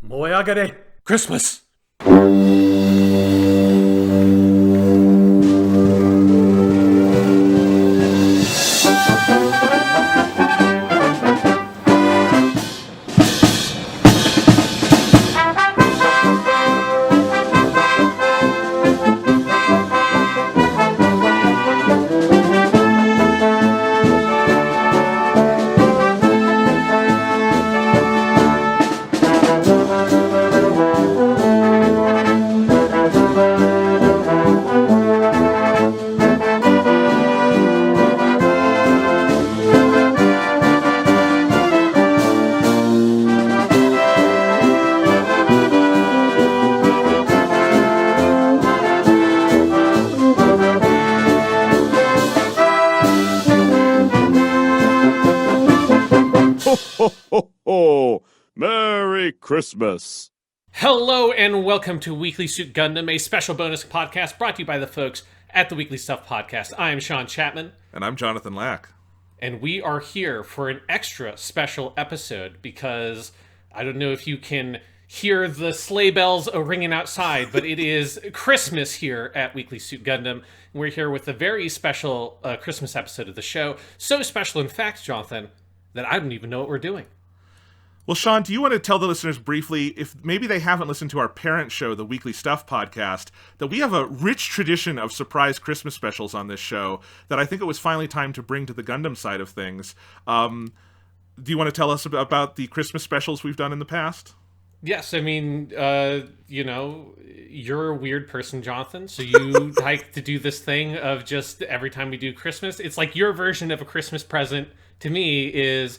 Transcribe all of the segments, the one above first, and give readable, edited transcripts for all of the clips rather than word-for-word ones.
燃え上がれ Christmas! Ho, ho, ho! Merry Christmas! Hello and welcome to Weekly Suit Gundam, a special bonus podcast brought to you by the folks at the Weekly Stuff Podcast. I am Sean Chapman. And I'm Jonathan Lack. And we are here for an extra special episode because I don't know if you can hear the sleigh bells ringing outside, but it is Christmas here at Weekly Suit Gundam. We're here with a very special Christmas episode of the show. So special, in fact, Jonathan, that I don't even know what we're doing. Well, Sean, do you want to tell the listeners briefly, if maybe they haven't listened to our parent show, the Weekly Stuff Podcast, that we have a rich tradition of surprise Christmas specials on this show that I think it was finally time to bring to the Gundam side of things. Do you want to tell us about the Christmas specials we've done in the past? Yes, I mean, you're a weird person, Jonathan, so you like to do this thing of just every time we do Christmas, it's like your version of a Christmas present to me is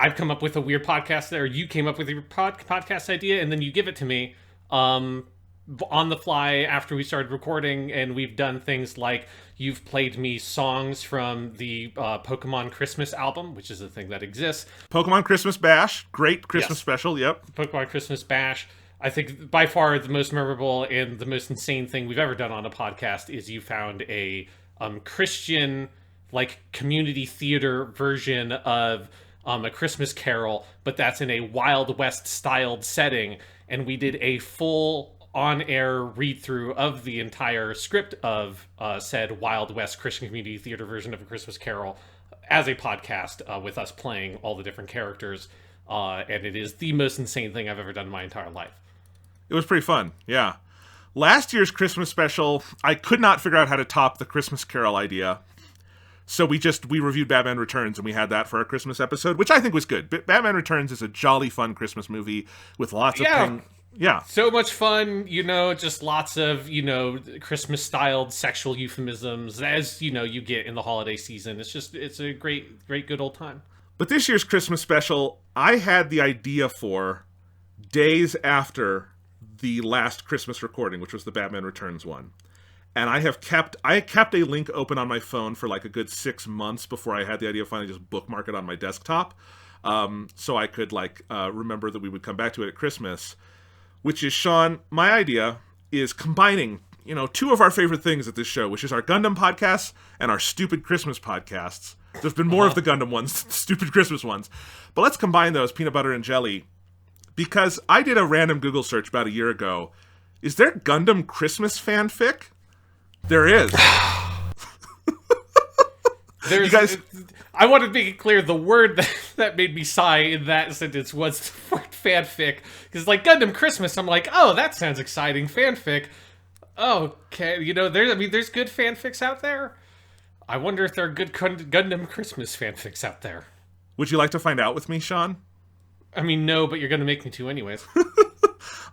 I've come up with a weird podcast, or you came up with your podcast idea, and then you give it to me on the fly after we started recording, and we've done things like you've played me songs from the Pokemon Christmas album, which is a thing that exists. Pokemon Christmas Bash, great Christmas special, yep. Pokemon Christmas Bash. I think by far the most memorable and the most insane thing we've ever done on a podcast is you found a Christian, like, community theater version of A Christmas Carol, but that's in a Wild West styled setting, and we did a full on-air read-through of the entire script of said Wild West Christian community theater version of A Christmas Carol as a podcast with us playing all the different characters, and it is the most insane thing I've ever done in my entire life. It was pretty fun, yeah. Last year's Christmas special, I could not figure out how to top the Christmas Carol idea. So we reviewed Batman Returns, and we had that for our Christmas episode, which I think was good. Batman Returns is a jolly fun Christmas movie with lots of things. Yeah. So much fun, just lots of, Christmas-styled sexual euphemisms, as, you get in the holiday season. It's a great, great, good old time. But this year's Christmas special, I had the idea for days after the last Christmas recording, which was the Batman Returns one. And I kept a link open on my phone for like a good 6 months before I had the idea of finally just bookmark it on my desktop. So I could remember that we would come back to it at Christmas, which is, Sean, my idea is combining, two of our favorite things at this show, which is our Gundam podcasts and our stupid Christmas podcasts. There's been more of the Gundam ones, stupid Christmas ones. But let's combine those, peanut butter and jelly, because I did a random Google search about a year ago. Is there Gundam Christmas fanfic? There is. You guys, I want to make it clear, the word that made me sigh in that sentence was the word fanfic. Because, Gundam Christmas, I'm like, oh, that sounds exciting. Fanfic. Oh, okay. There's good fanfics out there. I wonder if there are good Gundam Christmas fanfics out there. Would you like to find out with me, Sean? I mean, no, but you're going to make me to anyways.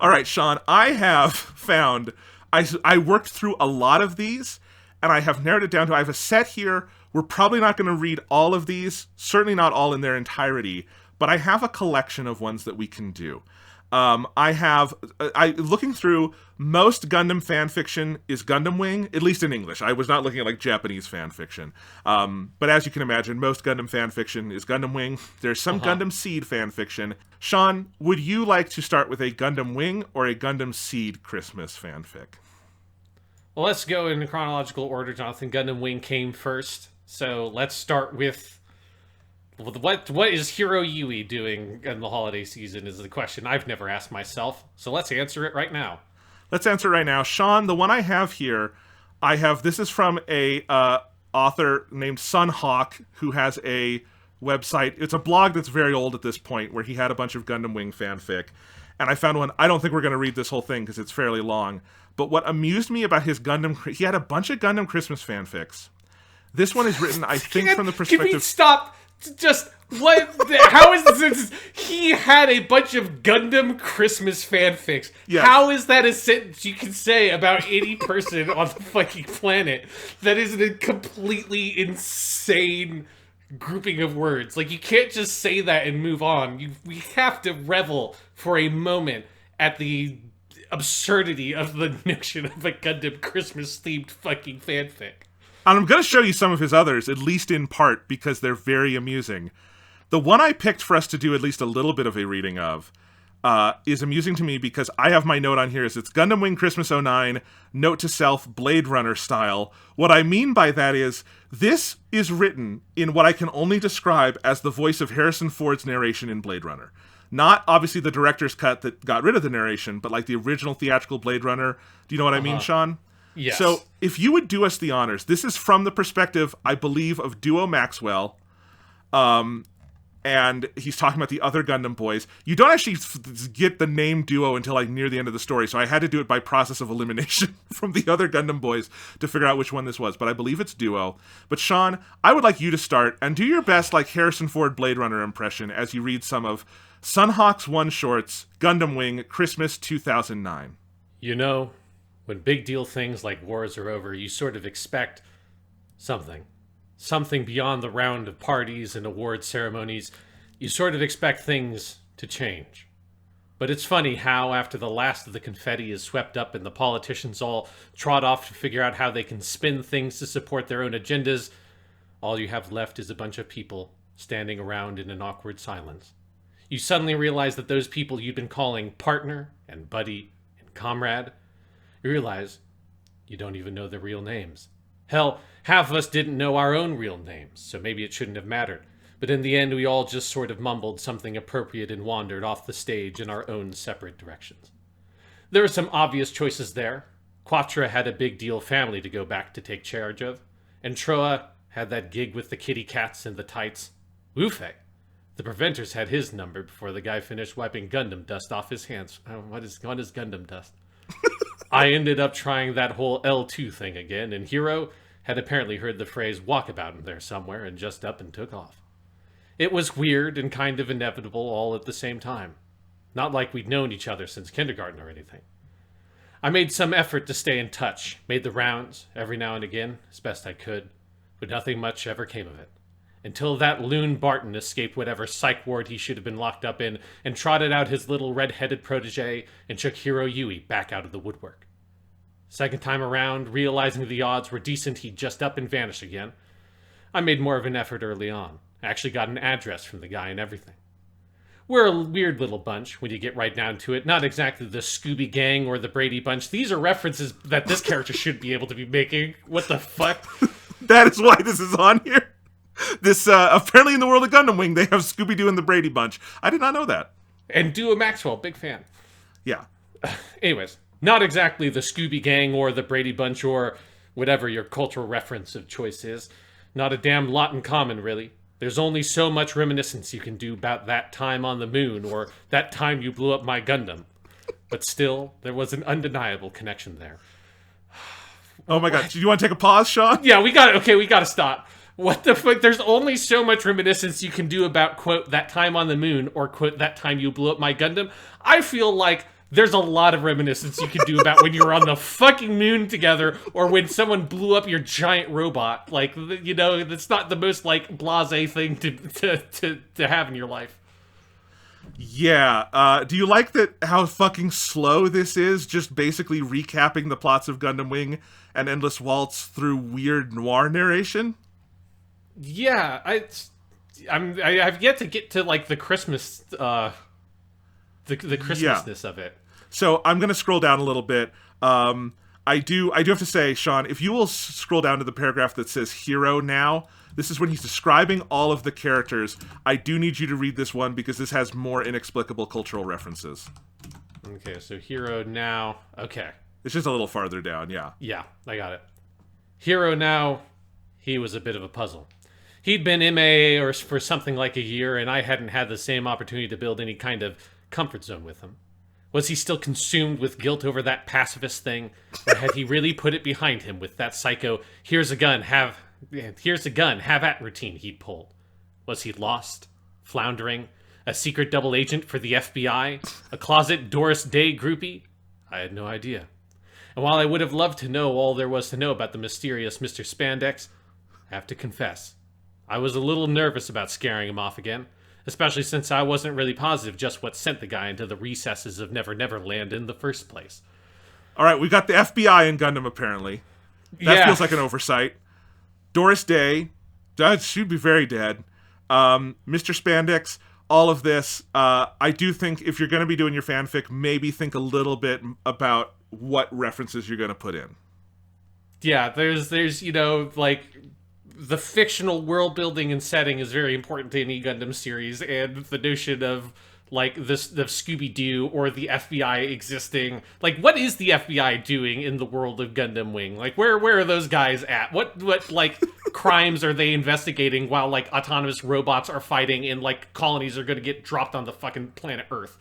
All right, Sean, I have found... I worked through a lot of these, and I have narrowed it down to, I have a set here. We're probably not going to read all of these, certainly not all in their entirety, but I have a collection of ones that we can do. Looking through, most Gundam fan fiction is Gundam Wing, at least in English. I was not looking at Japanese fan fiction. But as you can imagine, most Gundam fan fiction is Gundam Wing. There's some Gundam SEED fan fiction. Sean, would you like to start with a Gundam Wing or a Gundam SEED Christmas fanfic? Well, let's go in chronological order, Jonathan. Gundam Wing came first, so let's start with What is Hiro Yui doing in the holiday season is the question I've never asked myself. So let's answer it right now. Let's answer right now. Sean, the one I have here, this is from a author named Sunhawk, who has a website. It's a blog that's very old at this point, where he had a bunch of Gundam Wing fanfic. And I found one. I don't think we're going to read this whole thing because it's fairly long. But what amused me about his Gundam, he had a bunch of Gundam Christmas fanfics. This one is written, I think, from the perspective... Can we stop? Just, what? How is this? He had a bunch of Gundam Christmas fanfics. Yes. How is that a sentence you can say about any person on the fucking planet? That is a completely insane grouping of words. Like, you can't just say that and move on. We have to revel for a moment at the absurdity of the notion of a Gundam Christmas-themed fucking fanfic. And I'm going to show you some of his others, at least in part, because they're very amusing. The one I picked for us to do at least a little bit of a reading of is amusing to me because I have my note on here is it's Gundam Wing Christmas '09, note to self, Blade Runner style. What I mean by that is, this is written in what I can only describe as the voice of Harrison Ford's narration in Blade Runner. Not, obviously, the director's cut that got rid of the narration, but like the original theatrical Blade Runner. Do you know what I mean, Sean? Yes. So, if you would do us the honors, this is from the perspective, I believe, of Duo Maxwell, and he's talking about the other Gundam boys. You don't actually get the name Duo until like near the end of the story, so I had to do it by process of elimination from the other Gundam boys to figure out which one this was, but I believe it's Duo. But Sean, I would like you to start, and do your best like Harrison Ford Blade Runner impression as you read some of Sunhawk's one-shorts, Gundam Wing, Christmas 2009. You know, when big deal things like wars are over, you sort of expect something. Something beyond the round of parties and award ceremonies. You sort of expect things to change. But it's funny how, after the last of the confetti is swept up and the politicians all trot off to figure out how they can spin things to support their own agendas, all you have left is a bunch of people standing around in an awkward silence. You suddenly realize that those people you've been calling partner and buddy and comrade, you realize you don't even know their real names. Hell, half of us didn't know our own real names, so maybe it shouldn't have mattered. But in the end, we all just sort of mumbled something appropriate and wandered off the stage in our own separate directions. There were some obvious choices there. Quattro had a big deal family to go back to take charge of, and Troa had that gig with the kitty cats and the tights. Wufe, the Preventers had his number before the guy finished wiping Gundam dust off his hands. What is Gundam dust? I ended up trying that whole L2 thing again, and Hiro had apparently heard the phrase walkabout in there somewhere and just up and took off. It was weird and kind of inevitable all at the same time. Not like we'd known each other since kindergarten or anything. I made some effort to stay in touch, made the rounds every now and again, as best I could, but nothing much ever came of it. Until that loon Barton escaped whatever psych ward he should have been locked up in and trotted out his little red-headed protege and shook Hiro Yui back out of the woodwork. Second time around, realizing the odds were decent, he'd just up and vanish again. I made more of an effort early on. I actually got an address from the guy and everything. We're a weird little bunch when you get right down to it. Not exactly the Scooby Gang or the Brady Bunch. These are references that this character should be able to be making. What the fuck? That is why this is on here. This, apparently in the world of Gundam Wing, they have Scooby-Doo and the Brady Bunch. I did not know that. And Duo Maxwell, big fan. Yeah. Anyways, not exactly the Scooby Gang or the Brady Bunch or whatever your cultural reference of choice is. Not a damn lot in common, really. There's only so much reminiscence you can do about that time on the moon or that time you blew up my Gundam. But still, there was an undeniable connection there. Oh my god, do you want to take a pause, Sean? Yeah, we gotta stop. What the fuck? There's only so much reminiscence you can do about, quote, that time on the moon, or, quote, that time you blew up my Gundam. I feel like there's a lot of reminiscence you can do about when you were on the fucking moon together, or when someone blew up your giant robot. Like, you know, it's not the most, like, blasé thing to have in your life. Yeah, do you like that how fucking slow this is? Just basically recapping the plots of Gundam Wing and Endless Waltz through weird noir narration? Yeah, I've yet to get to like the Christmas, the Christmasness of it. So I'm gonna scroll down a little bit. I do have to say, Sean, if you will scroll down to the paragraph that says "Hero" now, This is when he's describing all of the characters. I do need you to read this one because this has more inexplicable cultural references. Okay, so Hero now. Okay. It's just a little farther down, yeah. Yeah, I got it. Hero now, he was a bit of a puzzle. He'd been MIA or for something like a year, and I hadn't had the same opportunity to build any kind of comfort zone with him. Was he still consumed with guilt over that pacifist thing, or had he really put it behind him with that psycho, here's a gun, have at routine he'd pulled? Was he lost, floundering, a secret double agent for the FBI, a closet Doris Day groupie? I had no idea. And while I would have loved to know all there was to know about the mysterious Mr. Spandex, I have to confess, I was a little nervous about scaring him off again, especially since I wasn't really positive just what sent the guy into the recesses of Never Never Land in the first place. All right, we got the FBI in Gundam, apparently. That feels like an oversight. Doris Day, she'd be very dead. Mr. Spandex, all of this. I do think if you're going to be doing your fanfic, maybe think a little bit about what references you're going to put in. Yeah, there's like, the fictional world building and setting is very important to any Gundam series, and the notion of like the Scooby-Doo or the FBI existing. Like, what is the FBI doing in the world of Gundam Wing? Like, where are those guys at? What like crimes are they investigating while like autonomous robots are fighting and like colonies are going to get dropped on the fucking planet Earth?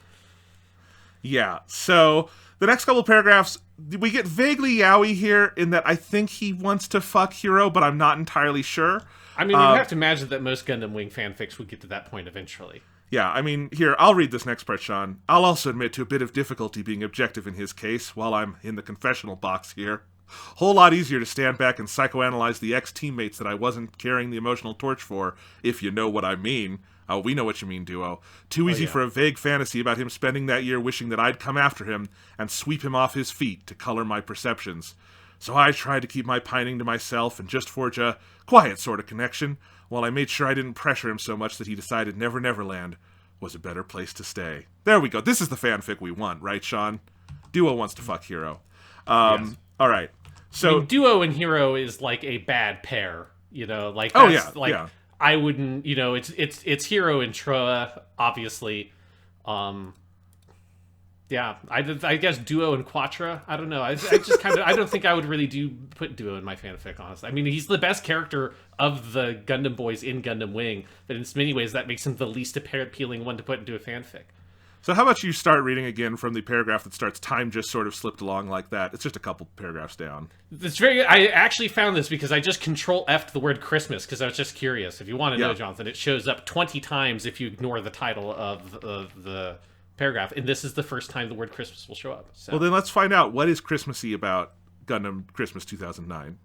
Yeah. So the next couple paragraphs, we get vaguely yaoi here in that I think he wants to fuck Hero, but I'm not entirely sure. I mean, you'd have to imagine that most Gundam Wing fanfics would get to that point eventually. Yeah, I mean, here, I'll read this next part, Sean. I'll also admit to a bit of difficulty being objective in his case while I'm in the confessional box here. Whole lot easier to stand back and psychoanalyze the ex-teammates that I wasn't carrying the emotional torch for, if you know what I mean. Oh, we know what you mean, Duo. Too easy for a vague fantasy about him spending that year wishing that I'd come after him and sweep him off his feet to color my perceptions. So I tried to keep my pining to myself and just forge a quiet sort of connection, while I made sure I didn't pressure him so much that he decided Never Never Land was a better place to stay. There we go. This is the fanfic we want, right, Sean? Duo wants to fuck Hero. Yes. All right. So I mean, Duo and Hero is like a bad pair, like yeah. I wouldn't, it's Hero and Troa, obviously. Yeah, I guess Duo and Quattro. I don't know. I just kind of, I don't think I would really put Duo in my fanfic, honestly. I mean, he's the best character of the Gundam boys in Gundam Wing, but in many ways that makes him the least appealing one to put into a fanfic. So how about you start reading again from the paragraph that starts, time just sort of slipped along like that. It's just a couple paragraphs down. It's very good. I actually found this because I just Control-F'd the word Christmas because I was just curious. If you want to know, Jonathan, it shows up 20 times if you ignore the title of the paragraph, and this is the first time the word Christmas will show up. So. Well, then let's find out what is Christmassy about Gundam Christmas 2009.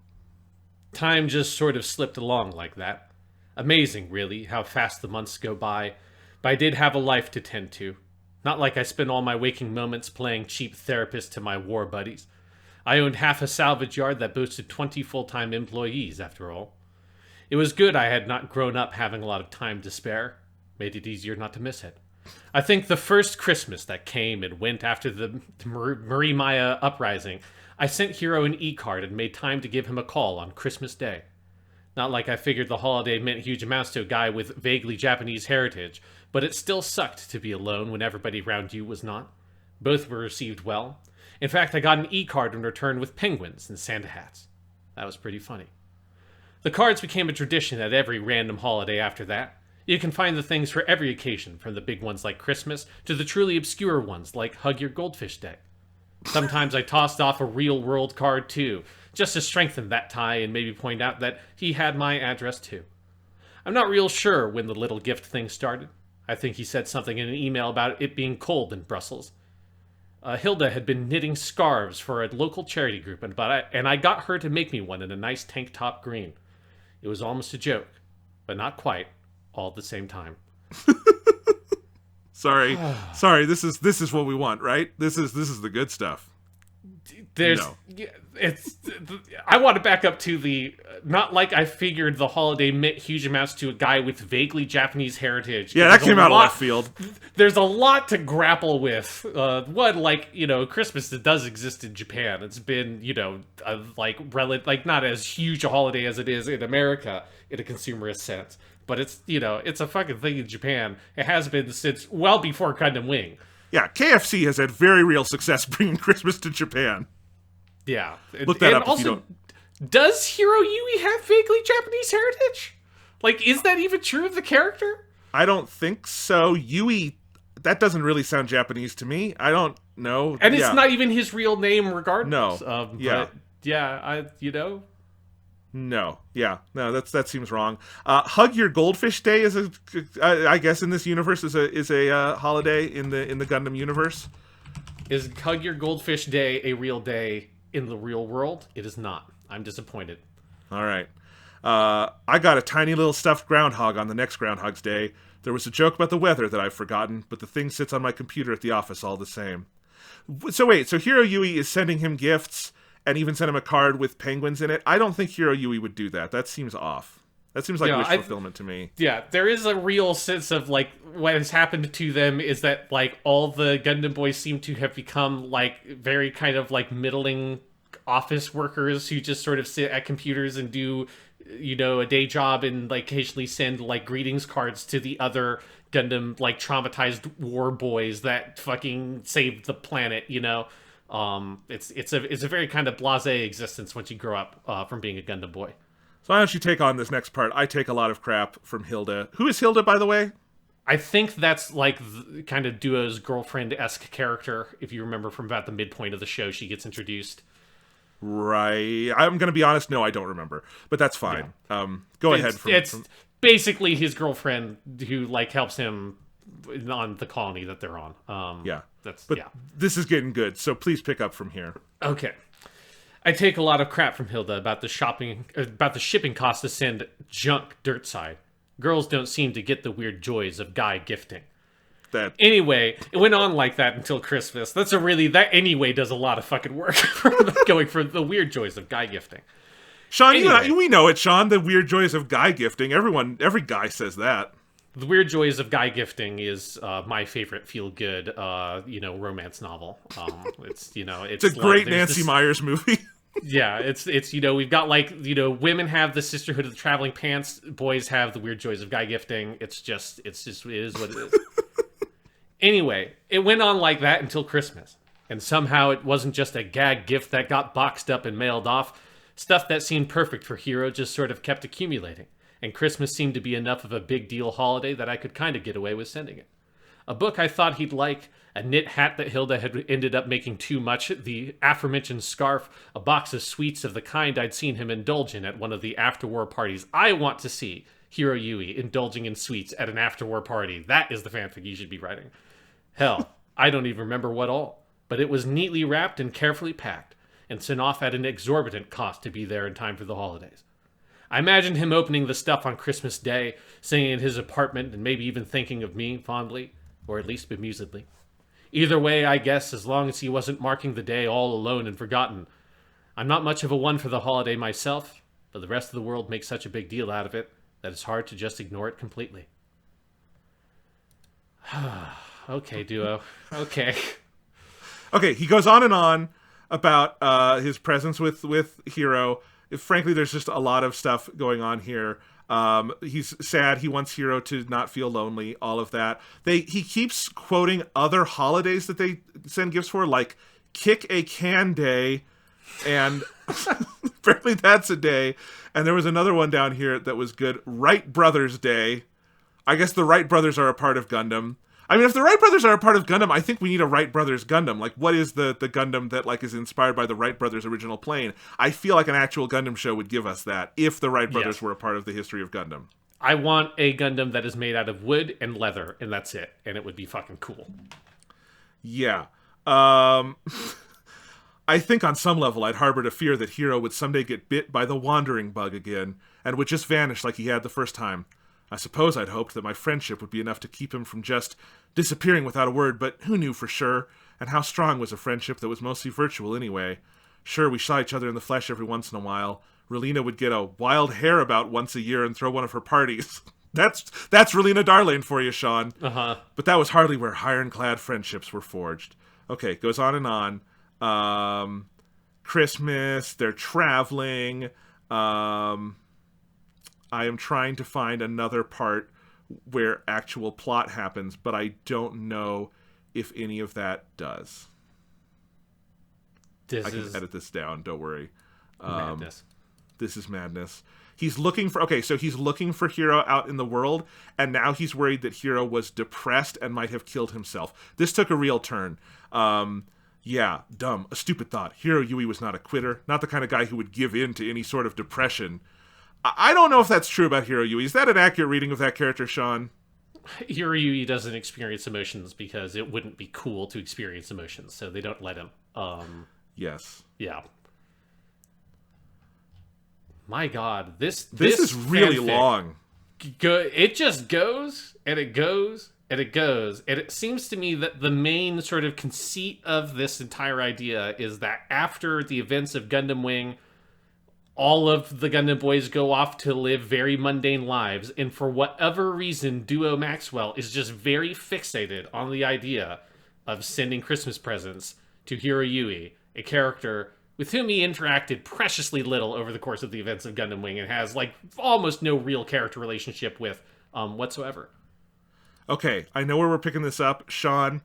Time just sort of slipped along like that. Amazing, really, how fast the months go by. But I did have a life to tend to. Not like I spent all my waking moments playing cheap therapist to my war buddies. I owned half a salvage yard that boasted 20 full-time employees, after all. It was good I had not grown up having a lot of time to spare. Made it easier not to miss it. I think the first Christmas that came and went after the Marie Maya uprising, I sent Hero an e-card and made time to give him a call on Christmas Day. Not like I figured the holiday meant huge amounts to a guy with vaguely Japanese heritage, but it still sucked to be alone when everybody around you was not. Both were received well. In fact, I got an e-card in return with penguins and Santa hats. That was pretty funny. The cards became a tradition at every random holiday after that. You can find the things for every occasion, from the big ones like Christmas to the truly obscure ones like Hug Your Goldfish Day. Sometimes I tossed off a real-world card too, just to strengthen that tie and maybe point out that he had my address too. I'm not real sure when the little gift thing started. I think he said something in an email about it being cold in Brussels. Hilda had been knitting scarves for a local charity group, and I got her to make me one in a nice tank top green. It was almost a joke, but not quite, all at the same time. Sorry. This is what we want, right? This is the good stuff. there's No. it's I want to back up to the not like I figured the holiday meant huge amounts to a guy with vaguely Japanese heritage. Yeah, that came out of left field. There's a lot to grapple with. One, like, Christmas that does exist in Japan. It's been, like not as huge a holiday as it is in America in a consumerist sense. But it's, it's a fucking thing in Japan. It has been since well before Gundam Wing. Yeah, KFC has had very real success bringing Christmas to Japan. Yeah. Look that and up also, if you don't. Does Hiro Yui have vaguely Japanese heritage? Like, is that even true of the character? I don't think so. Yui, that doesn't really sound Japanese to me. I don't know. And it's not even his real name regardless. No. But No. Yeah. No, that seems wrong. Hug Your Goldfish Day is I guess in this universe is a holiday in the Gundam universe. Is Hug Your Goldfish Day a real day in the real world? It is not. I'm disappointed. All right. I got a tiny little stuffed groundhog on the next Groundhog's Day. There was a joke about the weather that I've forgotten, but the thing sits on my computer at the office all the same. So wait, so Hiro Yui is sending him gifts and even sent him a card with penguins in it? I don't think Hiro Yui would do that. That seems off. That seems like wish fulfillment to me. Yeah, there is a real sense of, like, what has happened to them is that, like, all the Gundam boys seem to have become, like, very kind of, like, middling office workers who just sort of sit at computers and do, a day job and, like, occasionally send, like, greetings cards to the other Gundam, like, traumatized war boys that fucking saved the planet, It's a very kind of blasé existence once you grow up from being a Gundam boy. So why don't you take on this next part? I take a lot of crap from Hilda. Who is Hilda, by the way? I think that's like the kind of Duo's girlfriend-esque character. If you remember from about the midpoint of the show, she gets introduced. Right. I'm going to be honest. No, I don't remember. But that's fine. Yeah. Go ahead. It's basically his girlfriend who, like, helps him on the colony that they're on. Yeah. This is getting good, so please pick up from here. Okay. I take a lot of crap from Hilda about the shipping cost to send junk dirt side. Girls don't seem to get the weird joys of guy gifting. Anyway, it went on like that until Christmas. That anyway does a lot of fucking work going for the weird joys of guy gifting. Sean, anyway, we know it, Sean, the weird joys of guy gifting. Every guy says that. The Weird Joys of Guy Gifting is my favorite feel-good, romance novel. It's a great Nancy Meyers movie. Yeah, it's we've got, like, women have the Sisterhood of the Traveling Pants, boys have the Weird Joys of Guy Gifting. It is what it is. Anyway, it went on like that until Christmas, and somehow it wasn't just a gag gift that got boxed up and mailed off. Stuff that seemed perfect for Hiro just sort of kept accumulating. And Christmas seemed to be enough of a big deal holiday that I could kind of get away with sending it. A book I thought he'd like, a knit hat that Hilda had ended up making too much, the aforementioned scarf, a box of sweets of the kind I'd seen him indulge in at one of the after-war parties. I want to see Hiro Yui indulging in sweets at an after-war party. That is the fanfic you should be writing. Hell, I don't even remember what all, but it was neatly wrapped and carefully packed, and sent off at an exorbitant cost to be there in time for the holidays. I imagined him opening the stuff on Christmas Day, sitting in his apartment, and maybe even thinking of me fondly, or at least bemusedly. Either way, I guess, as long as he wasn't marking the day all alone and forgotten. I'm not much of a one for the holiday myself, but the rest of the world makes such a big deal out of it that it's hard to just ignore it completely. Okay, Duo. Okay. Okay, he goes on and on about his presence with Hiro. Frankly, there's just a lot of stuff going on here. He's sad. He wants Hiro to not feel lonely. All of that. He keeps quoting other holidays that they send gifts for, like Kick a Can Day, and apparently that's a day. And there was another one down here that was good. Wright Brothers Day. I guess the Wright brothers are a part of Gundam. I mean, if the Wright brothers are a part of Gundam, I think we need a Wright brothers Gundam. Like, what is the Gundam that, like, is inspired by the Wright brothers' original plane? I feel like an actual Gundam show would give us that if the Wright brothers were a part of the history of Gundam. I want a Gundam that is made out of wood and leather, and that's it. And it would be fucking cool. Yeah. I think on some level I'd harbored a fear that Hiro would someday get bit by the wandering bug again, and would just vanish like he had the first time. I suppose I'd hoped that my friendship would be enough to keep him from just disappearing without a word, but who knew for sure? And how strong was a friendship that was mostly virtual anyway. Sure, we saw each other in the flesh every once in a while. Relina would get a wild hair about once a year and throw one of her parties. That's Relina Darlane for you, Sean. Uh-huh. But that was hardly where ironclad friendships were forged. Okay, goes on and on. Christmas, they're traveling. I am trying to find another part where actual plot happens, but I don't know if any of that does. I can edit this down, don't worry. Madness. This is madness. He's looking for Hiro out in the world, and now he's worried that Hiro was depressed and might have killed himself. This took a real turn. Yeah, dumb. A stupid thought. Hiro Yui was not a quitter, not the kind of guy who would give in to any sort of depression. I don't know if that's true about Hiro Yui. Is that an accurate reading of that character, Sean? Hiro Yui doesn't experience emotions because it wouldn't be cool to experience emotions, so they don't let him. Yes. Yeah. My God, this is really long. It just goes and it goes and it goes, and it seems to me that the main sort of conceit of this entire idea is that after the events of Gundam Wing, all of the Gundam boys go off to live very mundane lives, and for whatever reason, Duo Maxwell is just very fixated on the idea of sending Christmas presents to Hiro Yui, a character with whom he interacted preciously little over the course of the events of Gundam Wing and has, like, almost no real character relationship with whatsoever. Okay, I know where we're picking this up. Sean,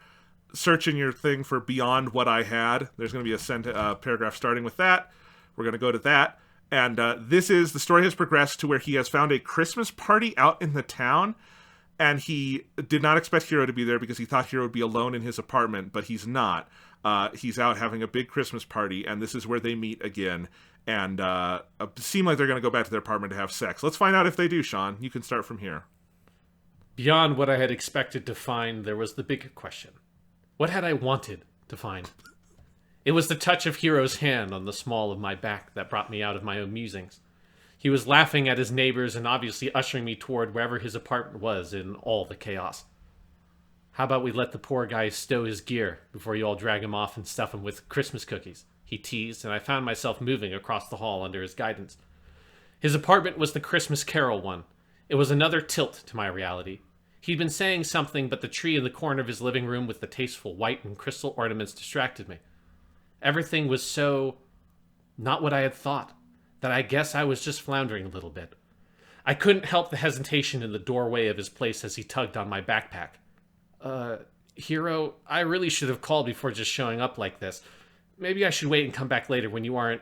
search in your thing for Beyond What I Had. There's going to be a paragraph starting with that. We're going to go to that. And the story has progressed to where he has found a Christmas party out in the town, and he did not expect Hiro to be there because he thought Hiro would be alone in his apartment, but he's not. He's out having a big Christmas party, and this is where they meet again, and seem like they're going to go back to their apartment to have sex. Let's find out if they do, Sean. You can start from here. Beyond what I had expected to find, there was the bigger question. What had I wanted to find? It was the touch of Hiro's hand on the small of my back that brought me out of my own musings. He was laughing at his neighbors and obviously ushering me toward wherever his apartment was in all the chaos. How about we let the poor guy stow his gear before you all drag him off and stuff him with Christmas cookies? He teased, and I found myself moving across the hall under his guidance. His apartment was the Christmas Carol one. It was another tilt to my reality. He'd been saying something, but the tree in the corner of his living room with the tasteful white and crystal ornaments distracted me. Everything was so not what I had thought, that I guess I was just floundering a little bit. I couldn't help the hesitation in the doorway of his place as he tugged on my backpack. Hiro, I really should have called before just showing up like this. Maybe I should wait and come back later when you aren't,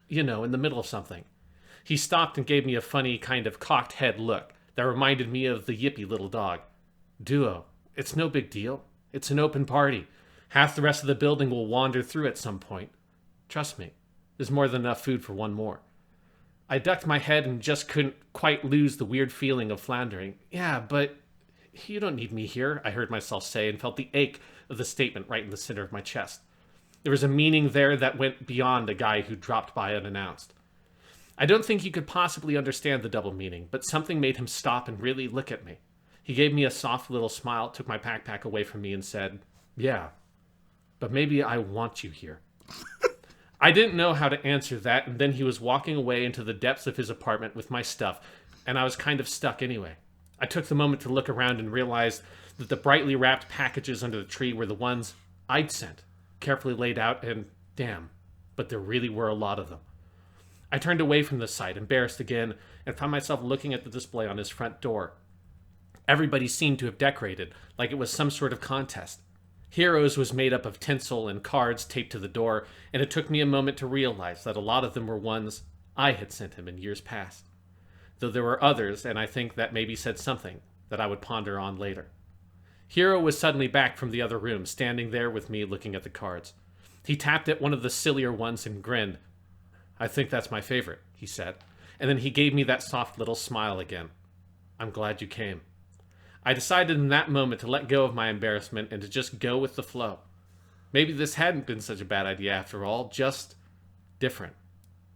in the middle of something. He stopped and gave me a funny kind of cocked head look that reminded me of the yippy little dog. Duo, it's no big deal. It's an open party. Half the rest of the building will wander through at some point. Trust me, there's more than enough food for one more. I ducked my head and just couldn't quite lose the weird feeling of floundering. Yeah, but you don't need me here, I heard myself say, and felt the ache of the statement right in the center of my chest. There was a meaning there that went beyond a guy who dropped by unannounced. I don't think you could possibly understand the double meaning, but something made him stop and really look at me. He gave me a soft little smile, took my backpack away from me, and said, "Yeah, but maybe I want you here." I didn't know how to answer that, and then he was walking away into the depths of his apartment with my stuff, and I was kind of stuck anyway. I took the moment to look around and realized that the brightly wrapped packages under the tree were the ones I'd sent, carefully laid out, and damn, but there really were a lot of them. I turned away from the sight, embarrassed again, and found myself looking at the display on his front door. Everybody seemed to have decorated, like it was some sort of contest. Hiro's was made up of tinsel and cards taped to the door, and it took me a moment to realize that a lot of them were ones I had sent him in years past. Though there were others, and I think that maybe said something that I would ponder on later. Hiro was suddenly back from the other room, standing there with me looking at the cards. He tapped at one of the sillier ones and grinned. "I think that's my favorite," he said, and then he gave me that soft little smile again. "I'm glad you came." I decided in that moment to let go of my embarrassment and to just go with the flow. Maybe this hadn't been such a bad idea after all, just different.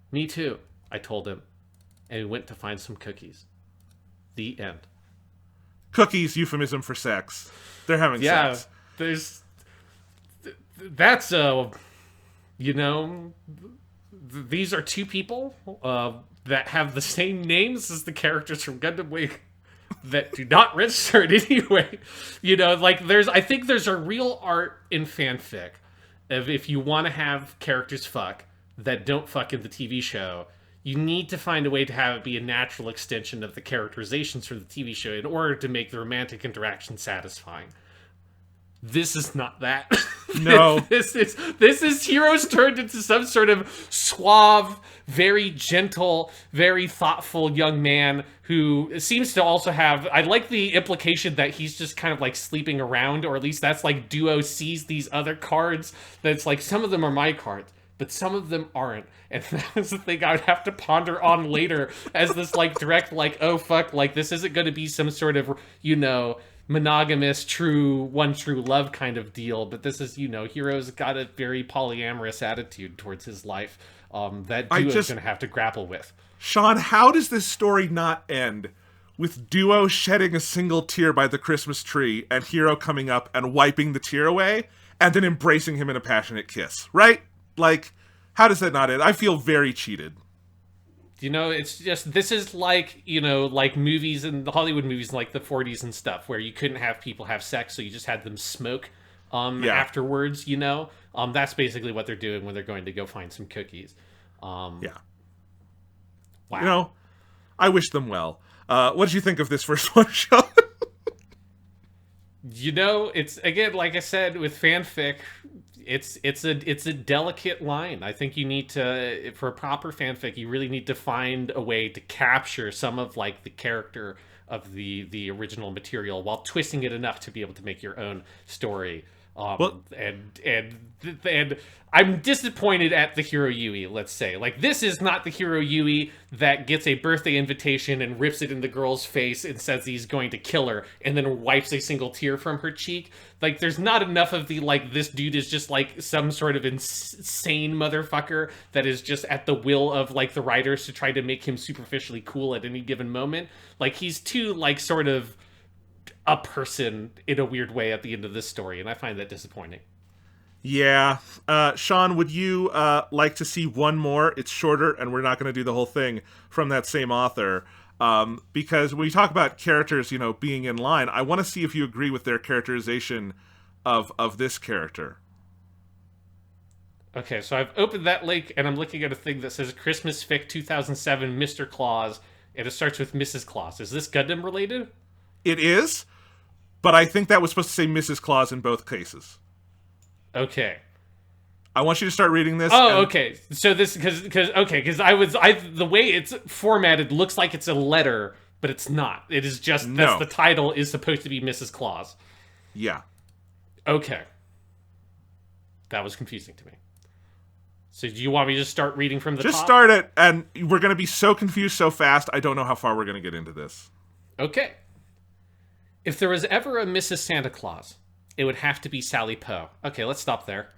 "Me too," I told him, and we went to find some cookies. The end. Cookies, euphemism for sex. They're having sex. There's that's you know, these are two people that have the same names as the characters from Gundam Wing that do not register in any way. Like I think there's a real art in fanfic of if you want to have characters fuck that don't fuck in the TV show, you need to find a way to have it be a natural extension of the characterizations from the TV show in order to make the romantic interaction satisfying. This is not that. No. This is heroes turned into some sort of suave, very gentle, very thoughtful young man who seems to also have, I like the implication that he's just kind of like sleeping around, or at least that's like Duo sees these other cards, that's like some of them are my cards, but some of them aren't. And that's the thing I would have to ponder on later as this like direct like, oh fuck, like this isn't going to be some sort of, monogamous, true love kind of deal, but this is, Hero's got a very polyamorous attitude towards his life that Duo's gonna have to grapple with. Sean, how does this story not end with Duo shedding a single tear by the Christmas tree and Hero coming up and wiping the tear away and then embracing him in a passionate kiss, right? Like, how does that not end? I feel very cheated. It's just, this is like, like movies and the Hollywood movies in like the 40s and stuff where you couldn't have people have sex, so you just had them smoke afterwards, That's basically what they're doing when they're going to go find some cookies. Yeah. Wow. I wish them well. What did you think of this first one, Sean? It's, again, like I said, with fanfic, it's a delicate line. I think you need to, for a proper fanfic, you really need to find a way to capture some of like the character of the original material while twisting it enough to be able to make your own story. And I'm disappointed at the Hero Yui, let's say. Like, this is not the Hero Yui that gets a birthday invitation and rips it in the girl's face and says he's going to kill her and then wipes a single tear from her cheek. Like, there's not enough of the, like, this dude is just, like, some sort of insane motherfucker that is just at the will of, like, the writers to try to make him superficially cool at any given moment. Like, he's too, like, sort of a person in a weird way at the end of this story, and I find that disappointing. Yeah. Sean, would you like to see one more? It's shorter, and we're not going to do the whole thing, from that same author. Because when we talk about characters, being in line, I want to see if you agree with their characterization of this character. Okay, so I've opened that link, and I'm looking at a thing that says Christmas Fic 2007 Mr. Claus, and it starts with Mrs. Claus. Is this Gundam related? It is, but I think that was supposed to say Mrs. Claus in both cases. Okay. I want you to start reading this. Oh, okay. So this, because the way it's formatted looks like it's a letter, but it's not. It is just, that's the title is supposed to be Mrs. Claus. Yeah. Okay. That was confusing to me. So do you want me to just start reading from the top? Just start it, and we're going to be so confused so fast, I don't know how far we're going to get into this. Okay. If there was ever a Mrs. Santa Claus, it would have to be Sally Poe. Okay, let's stop there.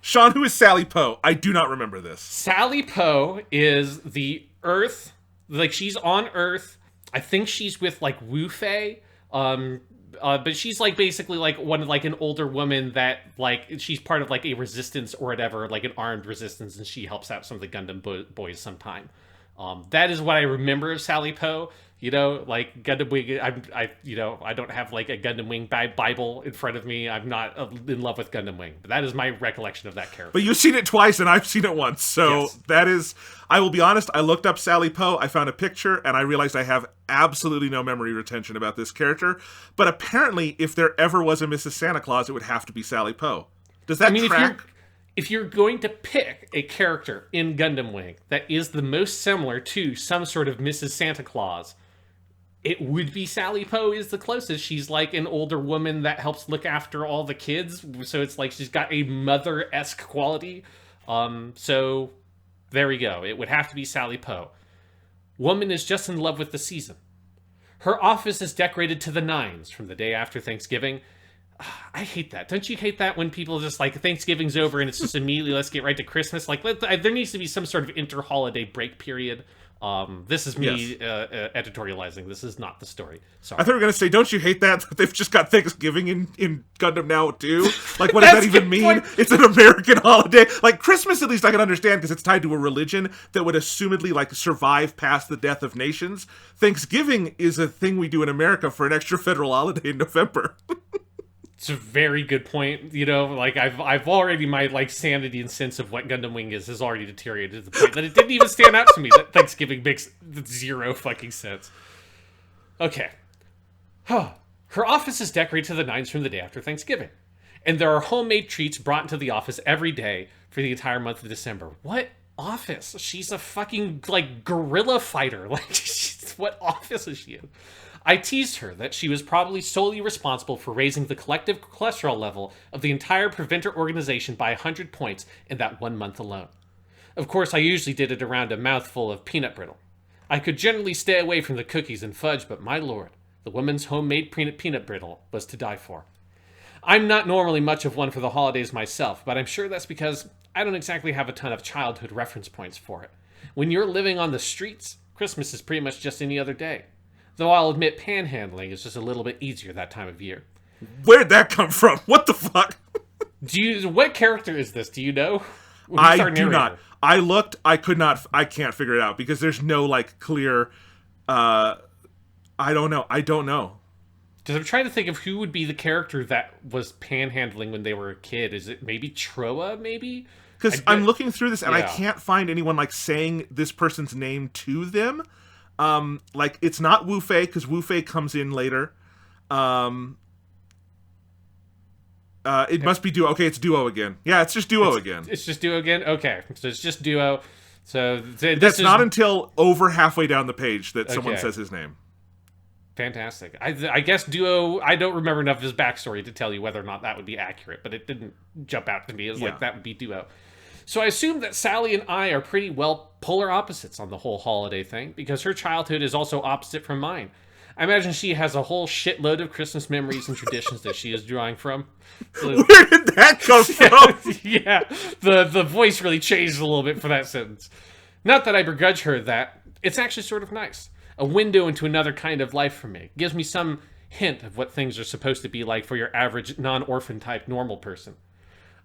Sean, who is Sally Poe? I do not remember this. Sally Poe is the Earth, like she's on Earth. I think she's with like Wu Fei, but she's like basically like an older woman that like she's part of like a resistance or whatever, like an armed resistance, and she helps out some of the Gundam boys sometime. That is what I remember of Sally Poe. Like Gundam Wing, I don't have like a Gundam Wing Bible in front of me. I'm not in love with Gundam Wing, but that is my recollection of that character. But you've seen it twice and I've seen it once. So yes. That is, I will be honest, I looked up Sally Poe, I found a picture, and I realized I have absolutely no memory retention about this character. But apparently, if there ever was a Mrs. Santa Claus, it would have to be Sally Poe. Does that track? If you're going to pick a character in Gundam Wing that is the most similar to some sort of Mrs. Santa Claus, it would be Sally Poe is the closest. She's like an older woman that helps look after all the kids. So it's like she's got a mother-esque quality. So there we go. It would have to be Sally Poe. Woman is just in love with the season. Her office is decorated to the nines from the day after Thanksgiving. I hate that. Don't you hate that when people just like Thanksgiving's over and it's just immediately let's get right to Christmas? Like there needs to be some sort of inter-holiday break period. This is me editorializing. This is not the story. Sorry. I thought you were going to say, don't you hate that they've just got Thanksgiving in Gundam now, too? Like, what does that even mean? Point. It's an American holiday. Like, Christmas, at least I can understand, because it's tied to a religion that would assumedly, like, survive past the death of nations. Thanksgiving is a thing we do in America for an extra federal holiday in November. It's a very good point. You know, like I've already, my like sanity and sense of what Gundam Wing is has already deteriorated to the point that it didn't even stand out to me that Thanksgiving makes zero fucking sense. Okay. Her office is decorated to the nines from the day after Thanksgiving. And there are homemade treats brought into the office every day for the entire month of December. What office? She's a fucking, like, guerrilla fighter. Like, what office is she in? I teased her that she was probably solely responsible for raising the collective cholesterol level of the entire Preventer organization by 100 points in that 1 month alone. Of course, I usually did it around a mouthful of peanut brittle. I could generally stay away from the cookies and fudge, but my lord, the woman's homemade peanut brittle was to die for. I'm not normally much of one for the holidays myself, but I'm sure that's because I don't exactly have a ton of childhood reference points for it. When you're living on the streets, Christmas is pretty much just any other day. Though I'll admit panhandling is just a little bit easier that time of year. Where'd that come from? What the fuck? What character is this? Do you know? I do not. I looked, I can't figure it out because there's no, like, clear, I don't know. Because I'm trying to think of who would be the character that was panhandling when they were a kid. Is it maybe Troa, maybe? Because I'm looking through this and I can't find anyone, like, saying this person's name to them. Like, it's not Wu Fei, because Wu Fei comes in later. It must be Duo. Okay, it's Duo again. Yeah, it's just Duo again. It's just Duo again? Okay, so it's just Duo. So that's not until over halfway down the page that someone says his name. Fantastic. I guess Duo, I don't remember enough of his backstory to tell you whether or not that would be accurate, but it didn't jump out to me as like that would be Duo. So I assume that Sally and I are pretty well polar opposites on the whole holiday thing, because her childhood is also opposite from mine. I imagine she has a whole shitload of Christmas memories and traditions that she is drawing from. So, where did that come from? Yeah, the voice really changed a little bit for that sentence. Not that I begrudge her that. It's actually sort of nice. A window into another kind of life for me. Gives me some hint of what things are supposed to be like for your average non-orphan type normal person.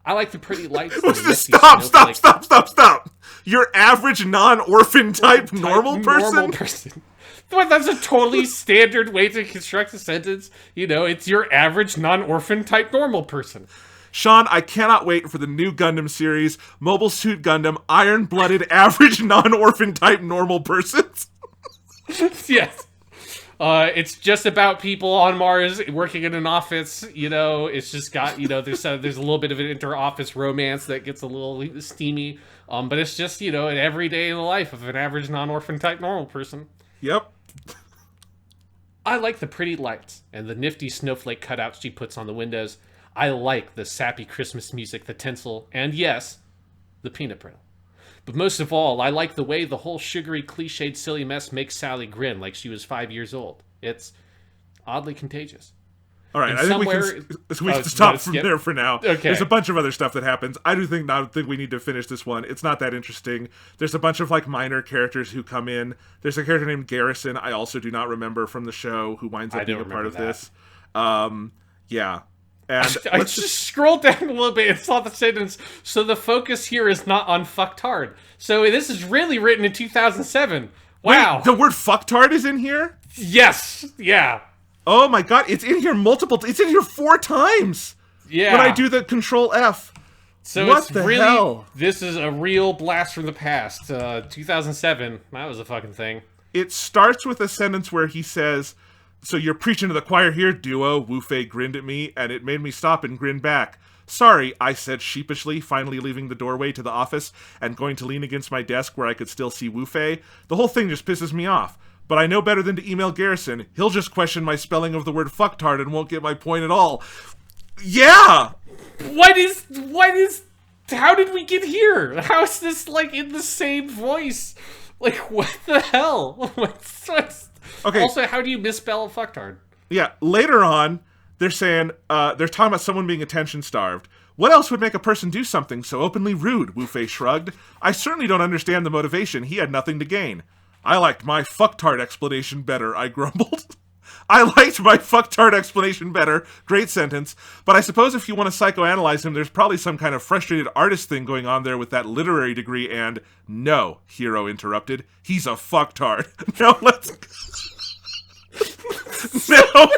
I like the pretty lights. Stop. Your average non-orphan type normal person? Well, that's a totally standard way to construct a sentence. You know, it's your average non-orphan type normal person. Sean, I cannot wait for the new Gundam series, Mobile Suit Gundam, iron-blooded average non-orphan type normal persons. Yes. It's just about people on Mars working in an office. You know, it's just got, you know, there's a little bit of an inter-office romance that gets a little steamy. But it's just, you know, an everyday in the life of an average non-orphan type normal person. Yep. I like the pretty lights and the nifty snowflake cutouts she puts on the windows. I like the sappy Christmas music, the tinsel, and yes, the peanut brittle. But most of all, I like the way the whole sugary, cliched, silly mess makes Sally grin like she was 5 years old. It's oddly contagious. All right, I think we can stop from there for now. Okay. There's a bunch of other stuff that happens. I don't think we need to finish this one. It's not that interesting. There's a bunch of, like, minor characters who come in. There's a character named Garrison I also do not remember from the show who winds up being a part of this. Yeah. And I just scrolled down a little bit and saw the sentence, so the focus here is not on fucktard. So this is really written in 2007. Wow. Wait, the word fucktard is in here? Yes. Yeah. Oh my god, it's in here it's in here 4 times! Yeah. When I do the Control F. So what it's the really, hell? This is a real blast from the past. 2007, that was a fucking thing. It starts with a sentence where he says, "So you're preaching to the choir here, Duo." Wu Fei grinned at me, and it made me stop and grin back. "Sorry," I said sheepishly, finally leaving the doorway to the office and going to lean against my desk where I could still see Wu Fei. The whole thing just pisses me off. But I know better than to email Garrison. He'll just question my spelling of the word fucktard and won't get my point at all. Yeah! How did we get here? How is this, like, in the same voice? Like, what the hell? What's okay. Also, how do you misspell fucktard? Yeah, later on, They're saying, they're talking about someone being attention-starved. What else would make a person do something so openly rude? Wu-Fei shrugged. I certainly don't understand the motivation. He had nothing to gain. I liked my fucktard explanation better, I grumbled. I liked my fucktard explanation better. Great sentence. But I suppose if you want to psychoanalyze him, there's probably some kind of frustrated artist thing going on there with that literary degree and... No, Hero interrupted. He's a fucktard. Now let's... No,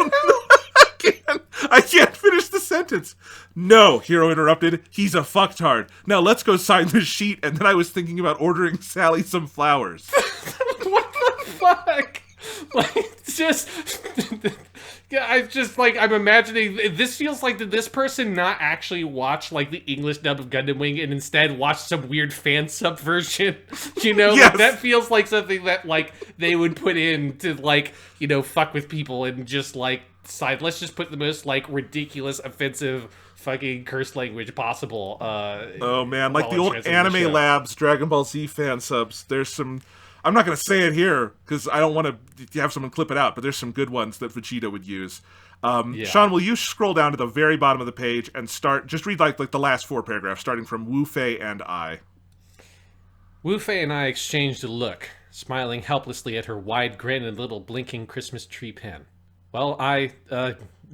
I can't finish the sentence. No, Hero interrupted. He's a fucktard. Now let's go sign the sheet. And then I was thinking about ordering Sally some flowers. What the fuck? Like, just... I'm imagining... This feels like, did this person not actually watch, like, the English dub of Gundam Wing and instead watch some weird fan sub version? You know? Yes. Like, that feels like something that, like, they would put in to, like, you know, fuck with people and just, like, let's just put the most, like, ridiculous, offensive fucking curse language possible. Oh, man. Like the old Anime Labs Dragon Ball Z fan subs. There's some... I'm not going to say it here, because I don't want to have someone clip it out, but there's some good ones that Vegeta would use. Sean, will you scroll down to the very bottom of the page and just read like the last 4 paragraphs, starting from Wu-Fei and I. Wu-Fei and I exchanged a look, smiling helplessly at her wide grin and little blinking Christmas tree pin. Well, I